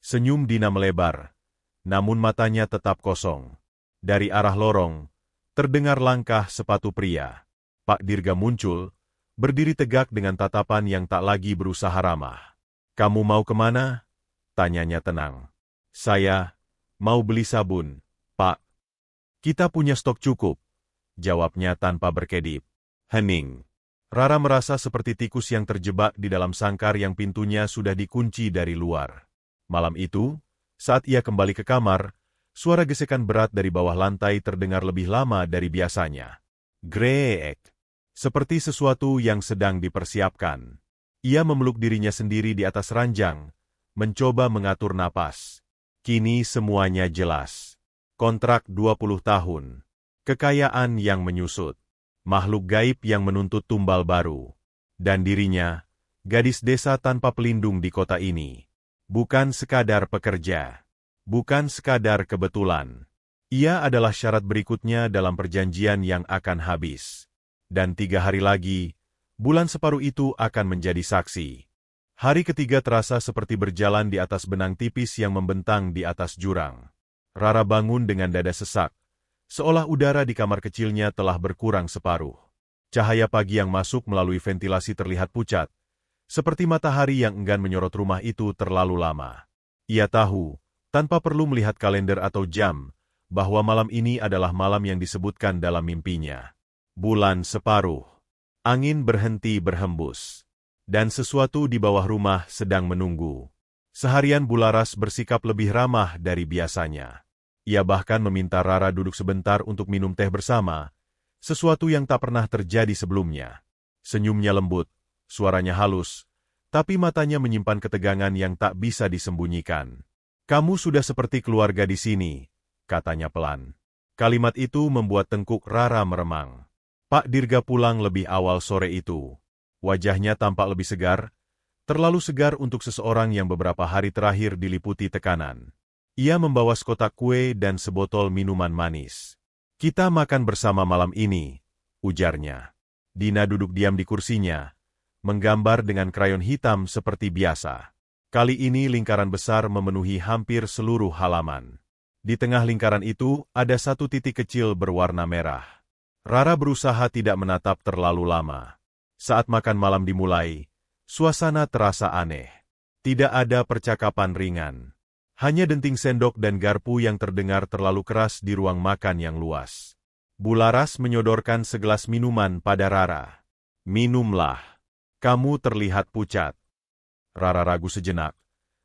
A: Senyum Dina melebar, namun matanya tetap kosong. Dari arah lorong, terdengar langkah sepatu pria. Pak Dirga muncul, berdiri tegak dengan tatapan yang tak lagi berusaha ramah. Kamu mau kemana? Tanyanya tenang. Saya mau beli sabun, Pak. Kita punya stok cukup, jawabnya tanpa berkedip. Hening. Rara merasa seperti tikus yang terjebak di dalam sangkar yang pintunya sudah dikunci dari luar. Malam itu, saat ia kembali ke kamar, suara gesekan berat dari bawah lantai terdengar lebih lama dari biasanya. Greek. Seperti sesuatu yang sedang dipersiapkan. Ia memeluk dirinya sendiri di atas ranjang, mencoba mengatur napas. Kini semuanya jelas. Kontrak 20 tahun. Kekayaan yang menyusut. Makhluk gaib yang menuntut tumbal baru. Dan dirinya, gadis desa tanpa pelindung di kota ini. Bukan sekadar pekerja. Bukan sekadar kebetulan. Ia adalah syarat berikutnya dalam perjanjian yang akan habis. Dan 3 hari lagi, bulan separuh itu akan menjadi saksi. Hari ketiga terasa seperti berjalan di atas benang tipis yang membentang di atas jurang. Rara bangun dengan dada sesak, seolah udara di kamar kecilnya telah berkurang separuh. Cahaya pagi yang masuk melalui ventilasi terlihat pucat, seperti matahari yang enggan menyorot rumah itu terlalu lama. Ia tahu, tanpa perlu melihat kalender atau jam, bahwa malam ini adalah malam yang disebutkan dalam mimpinya. Bulan separuh. Angin berhenti berhembus. Dan sesuatu di bawah rumah sedang menunggu. Seharian Bularas bersikap lebih ramah dari biasanya. Ia bahkan meminta Rara duduk sebentar untuk minum teh bersama, sesuatu yang tak pernah terjadi sebelumnya. Senyumnya lembut, suaranya halus, tapi matanya menyimpan ketegangan yang tak bisa disembunyikan. Kamu sudah seperti keluarga di sini, katanya pelan. Kalimat itu membuat tengkuk Rara meremang. Pak Dirga pulang lebih awal sore itu. Wajahnya tampak lebih segar, terlalu segar untuk seseorang yang beberapa hari terakhir diliputi tekanan. Ia membawa sekotak kue dan sebotol minuman manis. Kita makan bersama malam ini, ujarnya. Dina duduk diam di kursinya, menggambar dengan krayon hitam seperti biasa. Kali ini lingkaran besar memenuhi hampir seluruh halaman. Di tengah lingkaran itu ada satu titik kecil berwarna merah. Rara berusaha tidak menatap terlalu lama. Saat makan malam dimulai, suasana terasa aneh. Tidak ada percakapan ringan. Hanya denting sendok dan garpu yang terdengar terlalu keras di ruang makan yang luas. Bularas menyodorkan segelas minuman pada Rara. Minumlah. Kamu terlihat pucat. Rara ragu sejenak,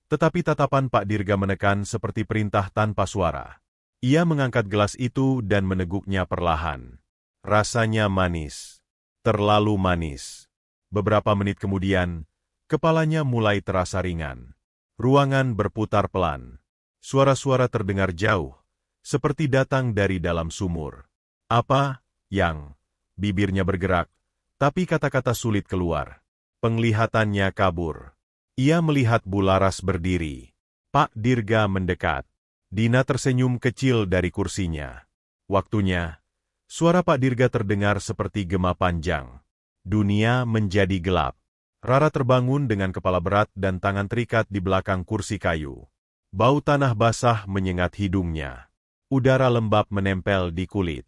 A: tetapi tatapan Pak Dirga menekan seperti perintah tanpa suara. Ia mengangkat gelas itu dan meneguknya perlahan. Rasanya manis. Terlalu manis. Beberapa menit kemudian, kepalanya mulai terasa ringan. Ruangan berputar pelan. Suara-suara terdengar jauh, seperti datang dari dalam sumur. Apa, Yang? Bibirnya bergerak, tapi kata-kata sulit keluar. Penglihatannya kabur. Ia melihat Bularas berdiri. Pak Dirga mendekat. Dina tersenyum kecil dari kursinya. Waktunya, suara Pak Dirga terdengar seperti gema panjang. Dunia menjadi gelap. Rara terbangun dengan kepala berat dan tangan terikat di belakang kursi kayu. Bau tanah basah menyengat hidungnya. Udara lembab menempel di kulit.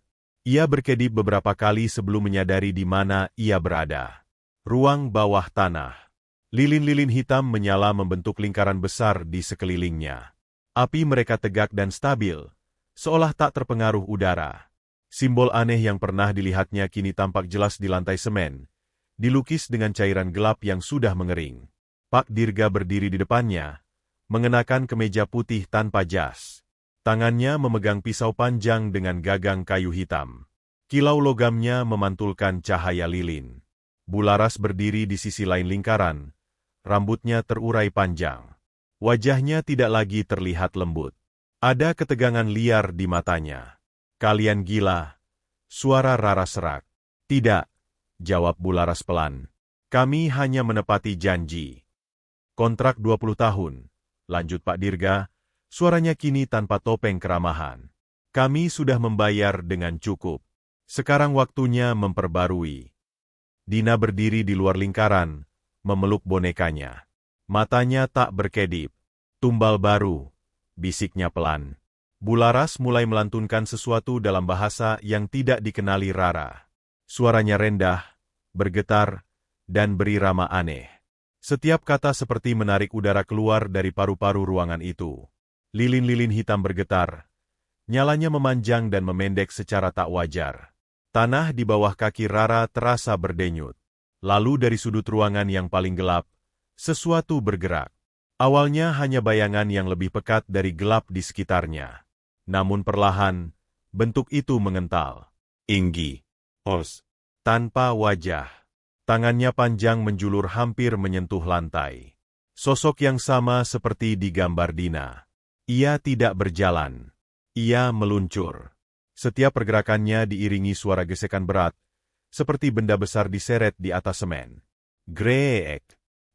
A: Ia berkedip beberapa kali sebelum menyadari di mana ia berada. Ruang bawah tanah. Lilin-lilin hitam menyala membentuk lingkaran besar di sekelilingnya. Api mereka tegak dan stabil, seolah tak terpengaruh udara. Simbol aneh yang pernah dilihatnya kini tampak jelas di lantai semen, dilukis dengan cairan gelap yang sudah mengering. Pak Dirga berdiri di depannya, mengenakan kemeja putih tanpa jas. Tangannya memegang pisau panjang dengan gagang kayu hitam. Kilau logamnya memantulkan cahaya lilin. Bularas berdiri di sisi lain lingkaran, rambutnya terurai panjang. Wajahnya tidak lagi terlihat lembut. Ada ketegangan liar di matanya. Kalian gila, suara Rara serak. Tidak, jawab Bularas pelan. Kami hanya menepati janji. Kontrak 20 tahun, lanjut Pak Dirga, suaranya kini tanpa topeng keramahan. Kami sudah membayar dengan cukup. Sekarang waktunya memperbarui. Dina berdiri di luar lingkaran, memeluk bonekanya. Matanya tak berkedip. Tumbal baru, bisiknya pelan. Bularas mulai melantunkan sesuatu dalam bahasa yang tidak dikenali Rara. Suaranya rendah, bergetar, dan berirama aneh. Setiap kata seperti menarik udara keluar dari paru-paru ruangan itu. Lilin-lilin hitam bergetar. Nyalanya memanjang dan memendek secara tak wajar. Tanah di bawah kaki Rara terasa berdenyut. Lalu dari sudut ruangan yang paling gelap, sesuatu bergerak. Awalnya hanya bayangan yang lebih pekat dari gelap di sekitarnya. Namun perlahan, bentuk itu mengental. Inggi. Os. Tanpa wajah. Tangannya panjang menjulur hampir menyentuh lantai. Sosok yang sama seperti di gambar Dina. Ia tidak berjalan. Ia meluncur. Setiap pergerakannya diiringi suara gesekan berat, seperti benda besar diseret di atas semen. Greek.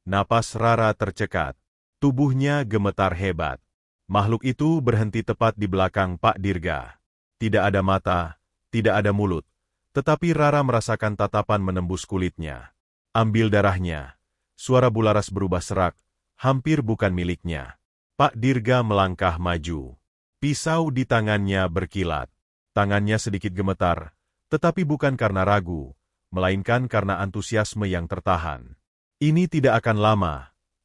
A: Napas Rara tercekat. Tubuhnya gemetar hebat. Makhluk itu berhenti tepat di belakang Pak Dirga. Tidak ada mata, tidak ada mulut, tetapi Rara merasakan tatapan menembus kulitnya. Ambil darahnya. Suara Bularas berubah serak, hampir bukan miliknya. Pak Dirga melangkah maju. Pisau di tangannya berkilat. Tangannya sedikit gemetar, tetapi bukan karena ragu, melainkan karena antusiasme yang tertahan. Ini tidak akan lama,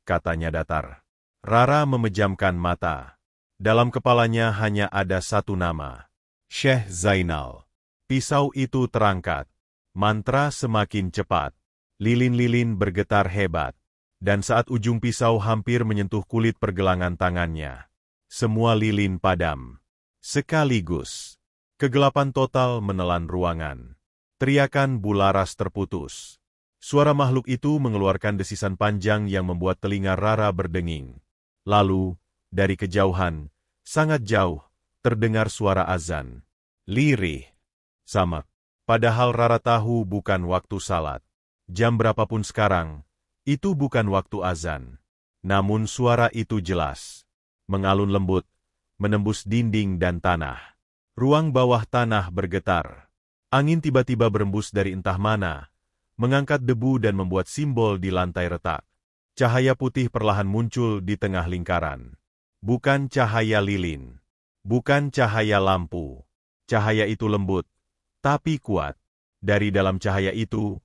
A: katanya datar. Rara memejamkan mata. Dalam kepalanya hanya ada satu nama. Syekh Zainal. Pisau itu terangkat. Mantra semakin cepat. Lilin-lilin bergetar hebat. Dan saat ujung pisau hampir menyentuh kulit pergelangan tangannya, semua lilin padam. Sekaligus. Kegelapan total menelan ruangan. Teriakan Bularas terputus. Suara makhluk itu mengeluarkan desisan panjang yang membuat telinga Rara berdenging. Lalu, dari kejauhan, sangat jauh, terdengar suara azan. Lirih. Samak. Padahal Rara tahu bukan waktu salat. Jam berapapun sekarang, itu bukan waktu azan. Namun suara itu jelas. Mengalun lembut, menembus dinding dan tanah. Ruang bawah tanah bergetar. Angin tiba-tiba berembus dari entah mana, mengangkat debu dan membuat simbol di lantai retak. Cahaya putih perlahan muncul di tengah lingkaran. Bukan cahaya lilin. Bukan cahaya lampu. Cahaya itu lembut, tapi kuat. Dari dalam cahaya itu,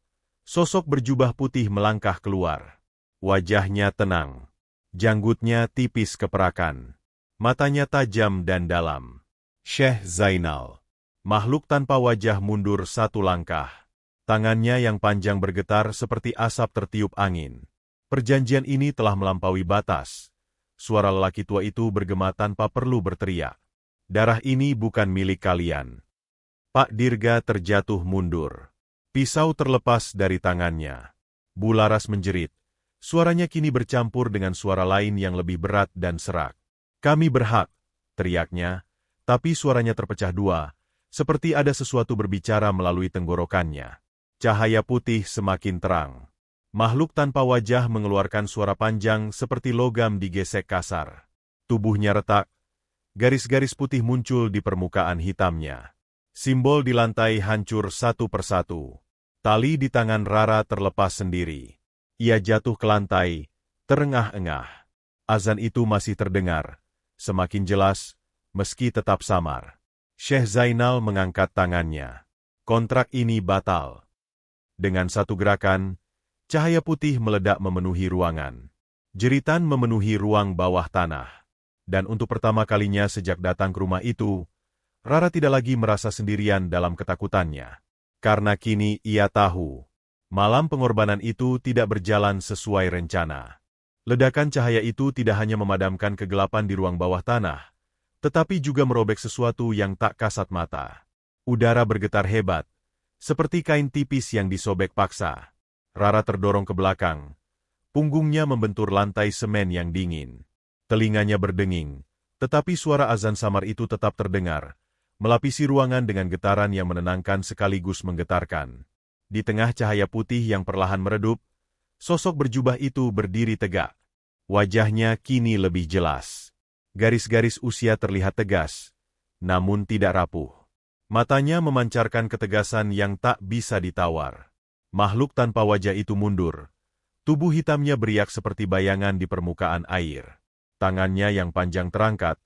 A: sosok berjubah putih melangkah keluar. Wajahnya tenang. Janggutnya tipis keperakan. Matanya tajam dan dalam. Syekh Zainal. Makhluk tanpa wajah mundur satu langkah. Tangannya yang panjang bergetar seperti asap tertiup angin. Perjanjian ini telah melampaui batas. Suara lelaki tua itu bergema tanpa perlu berteriak. Darah ini bukan milik kalian. Pak Dirga terjatuh mundur. Pisau terlepas dari tangannya. Bularas menjerit. Suaranya kini bercampur dengan suara lain yang lebih berat dan serak. Kami berhak, teriaknya, tapi suaranya terpecah dua, Seperti ada sesuatu berbicara melalui tenggorokannya. Cahaya putih semakin terang. Makhluk tanpa wajah mengeluarkan suara panjang seperti logam digesek kasar. Tubuhnya retak. Garis-garis putih muncul di permukaan hitamnya. Simbol di lantai hancur satu persatu. Tali di tangan Rara terlepas sendiri. Ia jatuh ke lantai, terengah-engah. Azan itu masih terdengar, semakin jelas, meski tetap samar. Syekh Zainal mengangkat tangannya. Kontrak ini batal. Dengan satu gerakan, cahaya putih meledak memenuhi ruangan. Jeritan memenuhi ruang bawah tanah. Dan untuk pertama kalinya sejak datang ke rumah itu, Rara tidak lagi merasa sendirian dalam ketakutannya. Karena kini ia tahu, malam pengorbanan itu tidak berjalan sesuai rencana. Ledakan cahaya itu tidak hanya memadamkan kegelapan di ruang bawah tanah, tetapi juga merobek sesuatu yang tak kasat mata. Udara bergetar hebat, seperti kain tipis yang disobek paksa. Rara terdorong ke belakang. Punggungnya membentur lantai semen yang dingin. Telinganya berdenging, tetapi suara azan samar itu tetap terdengar, melapisi ruangan dengan getaran yang menenangkan sekaligus menggetarkan. Di tengah cahaya putih yang perlahan meredup, sosok berjubah itu berdiri tegak. Wajahnya kini lebih jelas. Garis-garis usia terlihat tegas, namun tidak rapuh. Matanya memancarkan ketegasan yang tak bisa ditawar. Makhluk tanpa wajah itu mundur. Tubuh hitamnya beriak seperti bayangan di permukaan air. Tangannya yang panjang terangkat,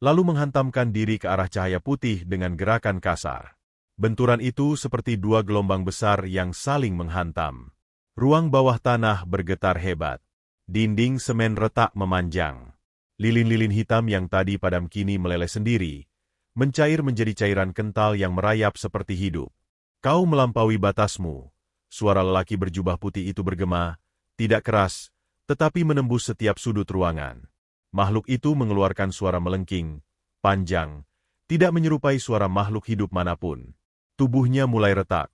A: lalu menghantamkan diri ke arah cahaya putih dengan gerakan kasar. Benturan itu seperti dua gelombang besar yang saling menghantam. Ruang bawah tanah bergetar hebat. Dinding semen retak memanjang. Lilin-lilin hitam yang tadi padam kini meleleh sendiri, mencair menjadi cairan kental yang merayap seperti hidup. Kau melampaui batasmu. Suara lelaki berjubah putih itu bergema, tidak keras, tetapi menembus setiap sudut ruangan. Makhluk itu mengeluarkan suara melengking, panjang, tidak menyerupai suara makhluk hidup manapun. Tubuhnya mulai retak,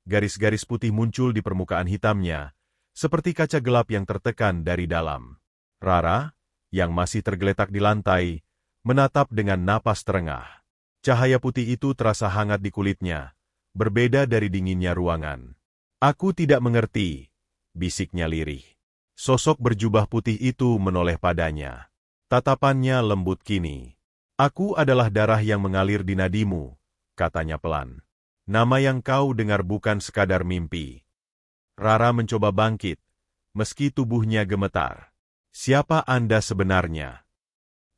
A: garis-garis putih muncul di permukaan hitamnya, seperti kaca gelap yang tertekan dari dalam. Rara, yang masih tergeletak di lantai, menatap dengan napas terengah. Cahaya putih itu terasa hangat di kulitnya, berbeda dari dinginnya ruangan. Aku tidak mengerti, bisiknya lirih. Sosok berjubah putih itu menoleh padanya. Tatapannya lembut kini. Aku adalah darah yang mengalir di nadimu, katanya pelan. Nama yang kau dengar bukan sekadar mimpi. Rara mencoba bangkit, meski tubuhnya gemetar. Siapa Anda sebenarnya?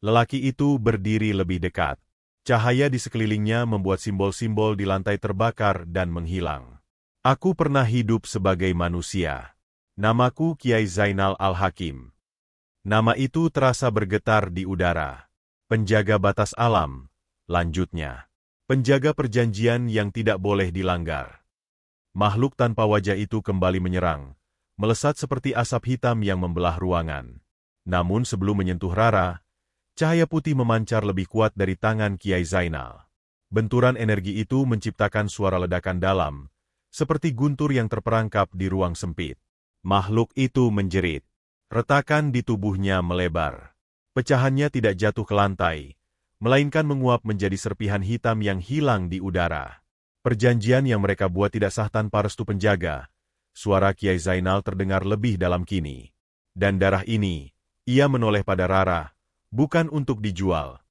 A: Lelaki itu berdiri lebih dekat. Cahaya di sekelilingnya membuat simbol-simbol di lantai terbakar dan menghilang. Aku pernah hidup sebagai manusia. Namaku Kiai Zainal Al-Hakim. Nama itu terasa bergetar di udara. Penjaga batas alam, lanjutnya. Penjaga perjanjian yang tidak boleh dilanggar. Makhluk tanpa wajah itu kembali menyerang, melesat seperti asap hitam yang membelah ruangan. Namun sebelum menyentuh Rara, cahaya putih memancar lebih kuat dari tangan Kiai Zainal. Benturan energi itu menciptakan suara ledakan dalam, seperti guntur yang terperangkap di ruang sempit. Makhluk itu menjerit. Retakan di tubuhnya melebar. Pecahannya tidak jatuh ke lantai, melainkan menguap menjadi serpihan hitam yang hilang di udara. Perjanjian yang mereka buat tidak sah tanpa restu penjaga. Suara Kiai Zainal terdengar lebih dalam kini. Dan darah ini, ia menoleh pada Rara, bukan untuk dijual.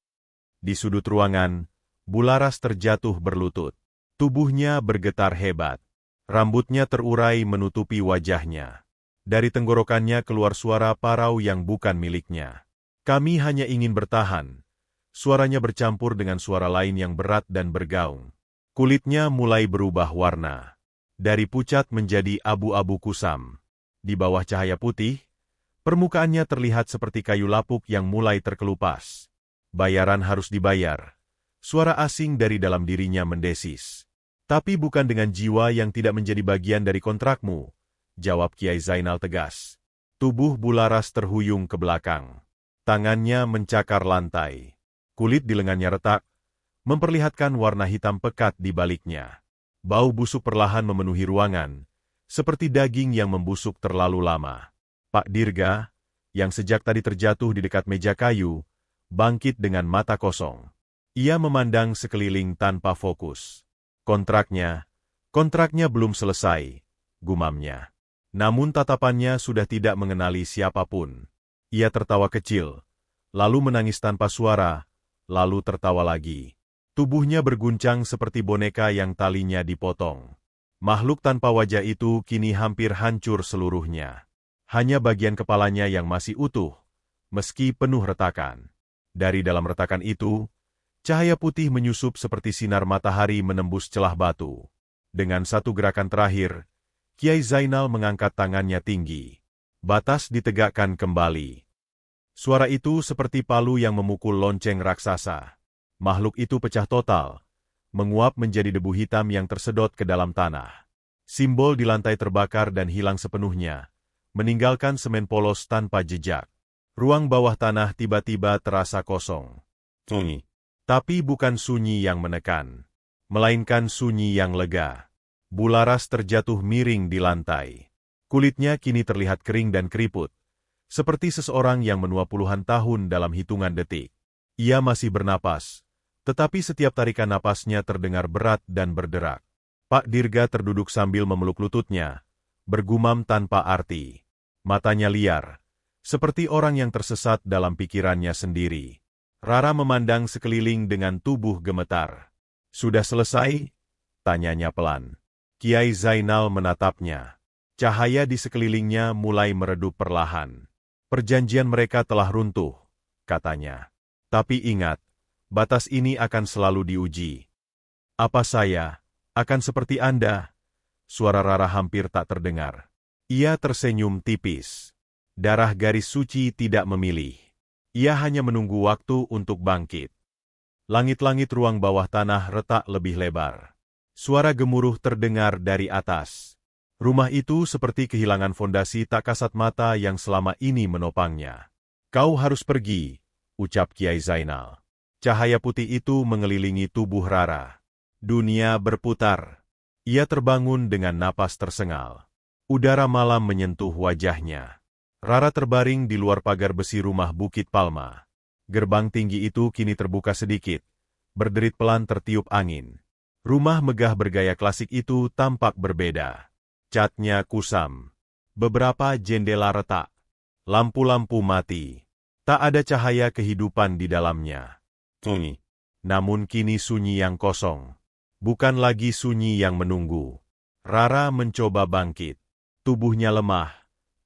A: Di sudut ruangan, Bularas terjatuh berlutut. Tubuhnya bergetar hebat. Rambutnya terurai menutupi wajahnya. Dari tenggorokannya keluar suara parau yang bukan miliknya. Kami hanya ingin bertahan. Suaranya bercampur dengan suara lain yang berat dan bergaung. Kulitnya mulai berubah warna. Dari pucat menjadi abu-abu kusam. Di bawah cahaya putih, permukaannya terlihat seperti kayu lapuk yang mulai terkelupas. Bayaran harus dibayar. Suara asing dari dalam dirinya mendesis. Tapi bukan dengan jiwa yang tidak menjadi bagian dari kontrakmu, jawab Kiai Zainal tegas. Tubuh Bularas terhuyung ke belakang. Tangannya mencakar lantai. Kulit di lengannya retak, memperlihatkan warna hitam pekat di baliknya. Bau busuk perlahan memenuhi ruangan, seperti daging yang membusuk terlalu lama. Pak Dirga, yang sejak tadi terjatuh di dekat meja kayu, bangkit dengan mata kosong. Ia memandang sekeliling tanpa fokus. Kontraknya belum selesai, gumamnya. Namun tatapannya sudah tidak mengenali siapapun. Ia tertawa kecil, lalu menangis tanpa suara, lalu tertawa lagi. Tubuhnya berguncang seperti boneka yang talinya dipotong. Makhluk tanpa wajah itu kini hampir hancur seluruhnya. Hanya bagian kepalanya yang masih utuh, meski penuh retakan. Dari dalam retakan itu, cahaya putih menyusup seperti sinar matahari menembus celah batu. Dengan satu gerakan terakhir, Kiai Zainal mengangkat tangannya tinggi. Batas ditegakkan kembali. Suara itu seperti palu yang memukul lonceng raksasa. Makhluk itu pecah total, menguap menjadi debu hitam yang tersedot ke dalam tanah. Simbol di lantai terbakar dan hilang sepenuhnya, meninggalkan semen polos tanpa jejak. Ruang bawah tanah tiba-tiba terasa kosong. Sunyi. Tapi bukan sunyi yang menekan, melainkan sunyi yang lega. Bularas terjatuh miring di lantai. Kulitnya kini terlihat kering dan keriput, seperti seseorang yang menua puluhan tahun dalam hitungan detik. Ia masih bernapas, tetapi setiap tarikan napasnya terdengar berat dan berderak. Pak Dirga terduduk sambil memeluk lututnya, bergumam tanpa arti. Matanya liar, seperti orang yang tersesat dalam pikirannya sendiri. Rara memandang sekeliling dengan tubuh gemetar. "Sudah selesai?" tanyanya pelan. Kiai Zainal menatapnya. Cahaya di sekelilingnya mulai meredup perlahan. "Perjanjian mereka telah runtuh," katanya. "Tapi ingat, batas ini akan selalu diuji." "Apa saya akan seperti Anda?" Suara Rara hampir tak terdengar. Ia tersenyum tipis. Darah garis suci tidak memilih. Ia hanya menunggu waktu untuk bangkit. Langit-langit ruang bawah tanah retak lebih lebar. Suara gemuruh terdengar dari atas. Rumah itu seperti kehilangan fondasi tak kasat mata yang selama ini menopangnya. "Kau harus pergi," ucap Kiai Zainal. Cahaya putih itu mengelilingi tubuh Rara. Dunia berputar. Ia terbangun dengan napas tersengal. Udara malam menyentuh wajahnya. Rara terbaring di luar pagar besi rumah Bukit Palma. Gerbang tinggi itu kini terbuka sedikit. Berderit pelan tertiup angin. Rumah megah bergaya klasik itu tampak berbeda. Catnya kusam. Beberapa jendela retak. Lampu-lampu mati. Tak ada cahaya kehidupan di dalamnya. Sunyi. Namun kini sunyi yang kosong. Bukan lagi sunyi yang menunggu. Rara mencoba bangkit. Tubuhnya lemah,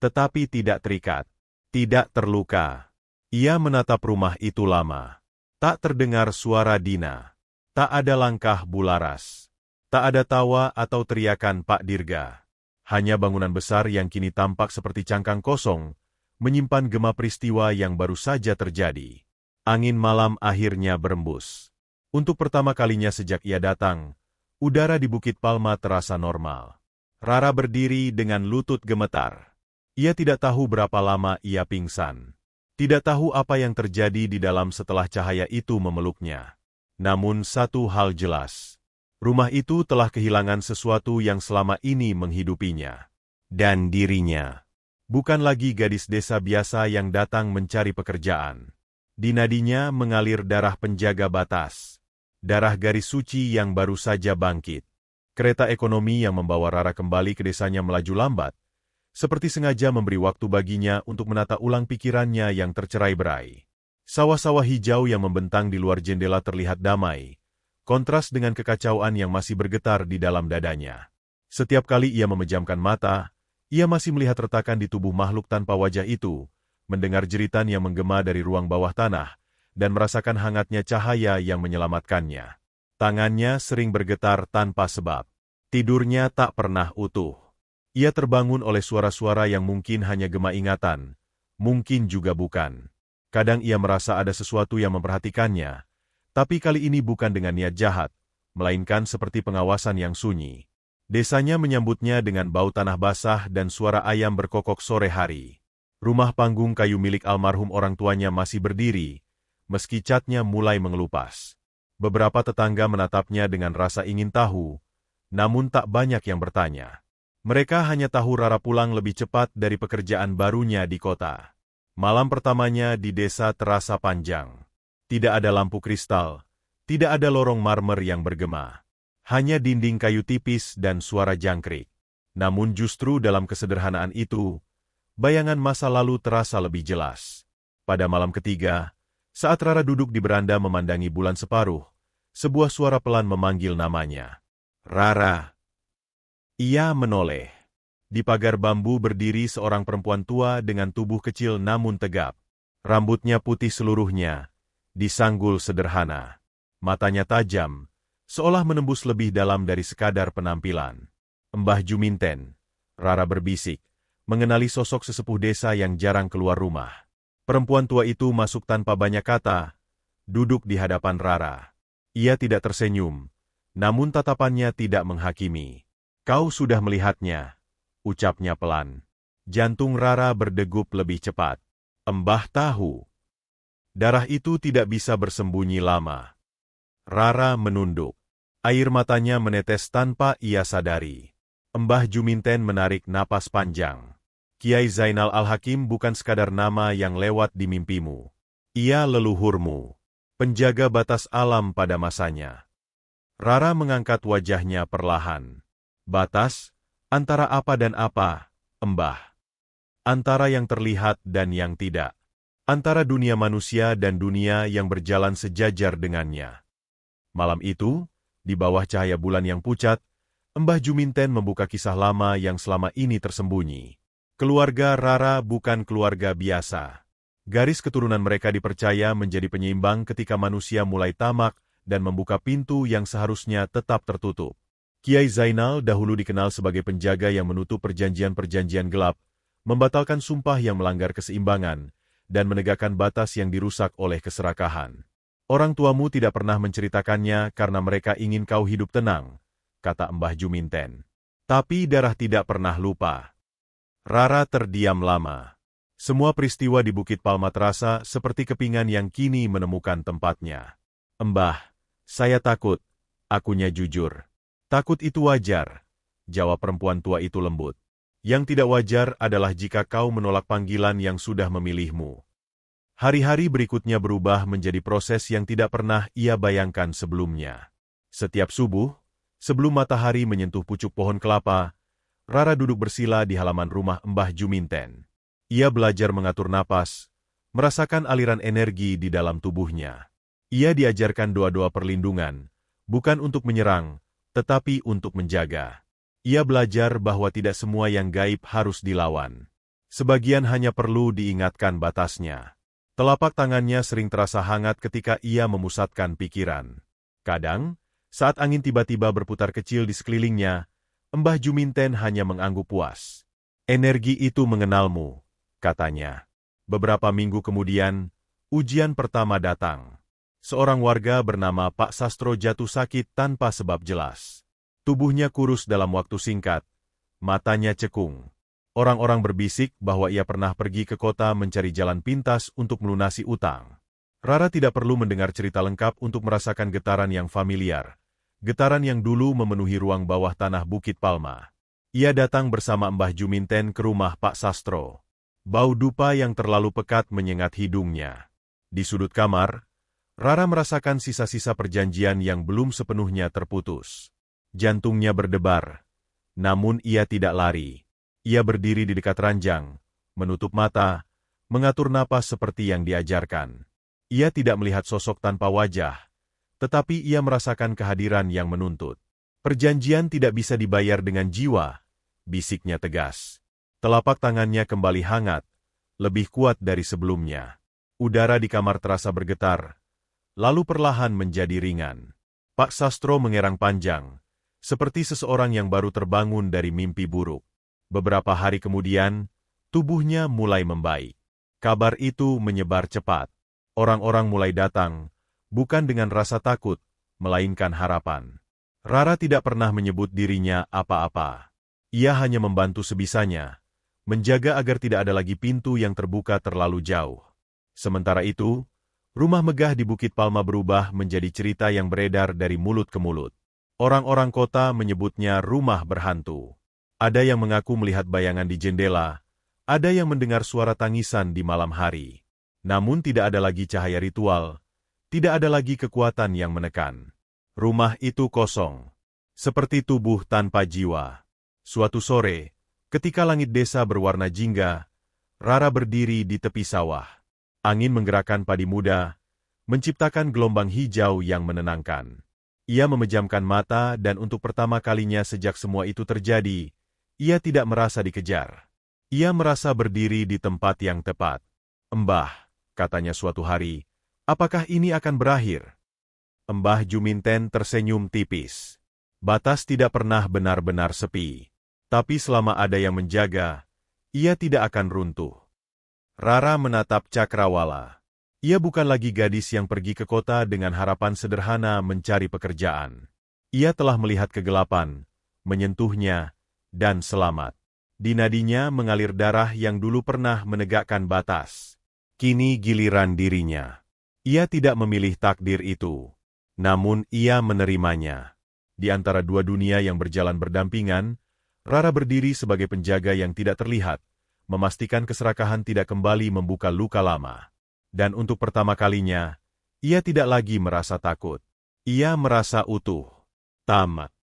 A: tetapi tidak terikat. Tidak terluka. Ia menatap rumah itu lama. Tak terdengar suara Dina. Tak ada langkah Bularas. Tak ada tawa atau teriakan Pak Dirga. Hanya bangunan besar yang kini tampak seperti cangkang kosong, menyimpan gema peristiwa yang baru saja terjadi. Angin malam akhirnya berembus. Untuk pertama kalinya sejak ia datang, udara di Bukit Palma terasa normal. Rara berdiri dengan lutut gemetar. Ia tidak tahu berapa lama ia pingsan. Tidak tahu apa yang terjadi di dalam setelah cahaya itu memeluknya. Namun satu hal jelas. Rumah itu telah kehilangan sesuatu yang selama ini menghidupinya. Dan dirinya. Bukan lagi gadis desa biasa yang datang mencari pekerjaan. Di nadinya mengalir darah penjaga batas. Darah garis suci yang baru saja bangkit. Kereta ekonomi yang membawa Rara kembali ke desanya melaju lambat. Seperti sengaja memberi waktu baginya untuk menata ulang pikirannya yang tercerai-berai. Sawah-sawah hijau yang membentang di luar jendela terlihat damai, kontras dengan kekacauan yang masih bergetar di dalam dadanya. Setiap kali ia memejamkan mata, ia masih melihat retakan di tubuh makhluk tanpa wajah itu, mendengar jeritan yang menggema dari ruang bawah tanah, dan merasakan hangatnya cahaya yang menyelamatkannya. Tangannya sering bergetar tanpa sebab. Tidurnya tak pernah utuh. Ia terbangun oleh suara-suara yang mungkin hanya gema ingatan, mungkin juga bukan. Kadang ia merasa ada sesuatu yang memperhatikannya, tapi kali ini bukan dengan niat jahat, melainkan seperti pengawasan yang sunyi. Desanya menyambutnya dengan bau tanah basah dan suara ayam berkokok sore hari. Rumah panggung kayu milik almarhum orang tuanya masih berdiri, meski catnya mulai mengelupas. Beberapa tetangga menatapnya dengan rasa ingin tahu, namun tak banyak yang bertanya. Mereka hanya tahu Rara pulang lebih cepat dari pekerjaan barunya di kota. Malam pertamanya di desa terasa panjang. Tidak ada lampu kristal, Tidak ada lorong marmer yang bergema. Hanya dinding kayu tipis dan suara jangkrik. Namun justru dalam kesederhanaan itu, bayangan masa lalu terasa lebih jelas. Pada malam ketiga, saat Rara duduk di beranda memandangi bulan separuh, sebuah suara pelan memanggil namanya. Rara. Ia menoleh. Di pagar bambu berdiri seorang perempuan tua dengan tubuh kecil namun tegap. Rambutnya putih seluruhnya, disanggul sederhana. Matanya tajam, seolah menembus lebih dalam dari sekadar penampilan. Mbah Juminten, Rara berbisik, mengenali sosok sesepuh desa yang jarang keluar rumah. Perempuan tua itu masuk tanpa banyak kata, duduk di hadapan Rara. Ia tidak tersenyum, namun tatapannya tidak menghakimi. Kau sudah melihatnya, ucapnya pelan. Jantung Rara berdegup lebih cepat. Mbah tahu. Darah itu tidak bisa bersembunyi lama. Rara menunduk. Air matanya menetes tanpa ia sadari. Mbah Juminten menarik napas panjang. Kiai Zainal Al-Hakim bukan sekadar nama yang lewat di mimpimu. Ia leluhurmu, penjaga batas alam pada masanya. Rara mengangkat wajahnya perlahan. Batas, antara apa dan apa, Mbah? Antara yang terlihat dan yang tidak. Antara dunia manusia dan dunia yang berjalan sejajar dengannya. Malam itu, di bawah cahaya bulan yang pucat, Mbah Juminten membuka kisah lama yang selama ini tersembunyi. Keluarga Rara bukan keluarga biasa. Garis keturunan mereka dipercaya menjadi penyeimbang ketika manusia mulai tamak dan membuka pintu yang seharusnya tetap tertutup. Kiai Zainal dahulu dikenal sebagai penjaga yang menutup perjanjian-perjanjian gelap, membatalkan sumpah yang melanggar keseimbangan, dan menegakkan batas yang dirusak oleh keserakahan. Orang tuamu tidak pernah menceritakannya karena mereka ingin kau hidup tenang, kata Mbah Juminten. Tapi darah tidak pernah lupa. Rara terdiam lama. Semua peristiwa di Bukit Palma terasa seperti kepingan yang kini menemukan tempatnya. Mbah, saya takut, akunya jujur. Takut itu wajar, jawab perempuan tua itu lembut. Yang tidak wajar adalah jika kau menolak panggilan yang sudah memilihmu. Hari-hari berikutnya berubah menjadi proses yang tidak pernah ia bayangkan sebelumnya. Setiap subuh, sebelum matahari menyentuh pucuk pohon kelapa, Rara duduk bersila di halaman rumah Mbah Juminten. Ia belajar mengatur napas, merasakan aliran energi di dalam tubuhnya. Ia diajarkan doa-doa perlindungan, bukan untuk menyerang, tetapi untuk menjaga. Ia belajar bahwa tidak semua yang gaib harus dilawan. Sebagian hanya perlu diingatkan batasnya. Telapak tangannya sering terasa hangat ketika ia memusatkan pikiran. Kadang, saat angin tiba-tiba berputar kecil di sekelilingnya, Mbah Juminten hanya mengangguk puas. Energi itu mengenalmu, katanya. Beberapa minggu kemudian, ujian pertama datang. Seorang warga bernama Pak Sastro jatuh sakit tanpa sebab jelas. Tubuhnya kurus dalam waktu singkat, matanya cekung. Orang-orang berbisik bahwa ia pernah pergi ke kota mencari jalan pintas untuk melunasi utang. Rara tidak perlu mendengar cerita lengkap untuk merasakan getaran yang familiar. Getaran yang dulu memenuhi ruang bawah tanah Bukit Palma. Ia datang bersama Mbah Juminten ke rumah Pak Sastro. Bau dupa yang terlalu pekat menyengat hidungnya. Di sudut kamar, Rara merasakan sisa-sisa perjanjian yang belum sepenuhnya terputus. Jantungnya berdebar, namun ia tidak lari. Ia berdiri di dekat ranjang, menutup mata, mengatur napas seperti yang diajarkan. Ia tidak melihat sosok tanpa wajah, tetapi ia merasakan kehadiran yang menuntut. Perjanjian tidak bisa dibayar dengan jiwa, bisiknya tegas. Telapak tangannya kembali hangat, lebih kuat dari sebelumnya. Udara di kamar terasa bergetar, lalu perlahan menjadi ringan. Pak Sastro mengerang panjang, seperti seseorang yang baru terbangun dari mimpi buruk. Beberapa hari kemudian, tubuhnya mulai membaik. Kabar itu menyebar cepat. Orang-orang mulai datang, bukan dengan rasa takut, melainkan harapan. Rara tidak pernah menyebut dirinya apa-apa. Ia hanya membantu sebisanya, menjaga agar tidak ada lagi pintu yang terbuka terlalu jauh. Sementara itu, rumah megah di Bukit Palma berubah menjadi cerita yang beredar dari mulut ke mulut. Orang-orang kota menyebutnya rumah berhantu. Ada yang mengaku melihat bayangan di jendela, ada yang mendengar suara tangisan di malam hari. Namun tidak ada lagi cahaya ritual, Tidak ada lagi kekuatan yang menekan. Rumah itu kosong, seperti tubuh tanpa jiwa. Suatu sore, ketika langit desa berwarna jingga, Rara berdiri di tepi sawah. Angin menggerakkan padi muda, menciptakan gelombang hijau yang menenangkan. Ia memejamkan mata dan untuk pertama kalinya sejak semua itu terjadi, ia tidak merasa dikejar. Ia merasa berdiri di tempat yang tepat. "Embah," katanya suatu hari, "apakah ini akan berakhir?" Embah Juminten tersenyum tipis. Batas tidak pernah benar-benar sepi. Tapi selama ada yang menjaga, ia tidak akan runtuh. Rara menatap Cakrawala. Ia bukan lagi gadis yang pergi ke kota dengan harapan sederhana mencari pekerjaan. Ia telah melihat kegelapan, menyentuhnya, dan selamat. Di nadinya mengalir darah yang dulu pernah menegakkan batas. Kini giliran dirinya. Ia tidak memilih takdir itu, namun ia menerimanya. Di antara dua dunia yang berjalan berdampingan, Rara berdiri sebagai penjaga yang tidak terlihat, memastikan keserakahan tidak kembali membuka luka lama. Dan untuk pertama kalinya, ia tidak lagi merasa takut. Ia merasa utuh. Tamat.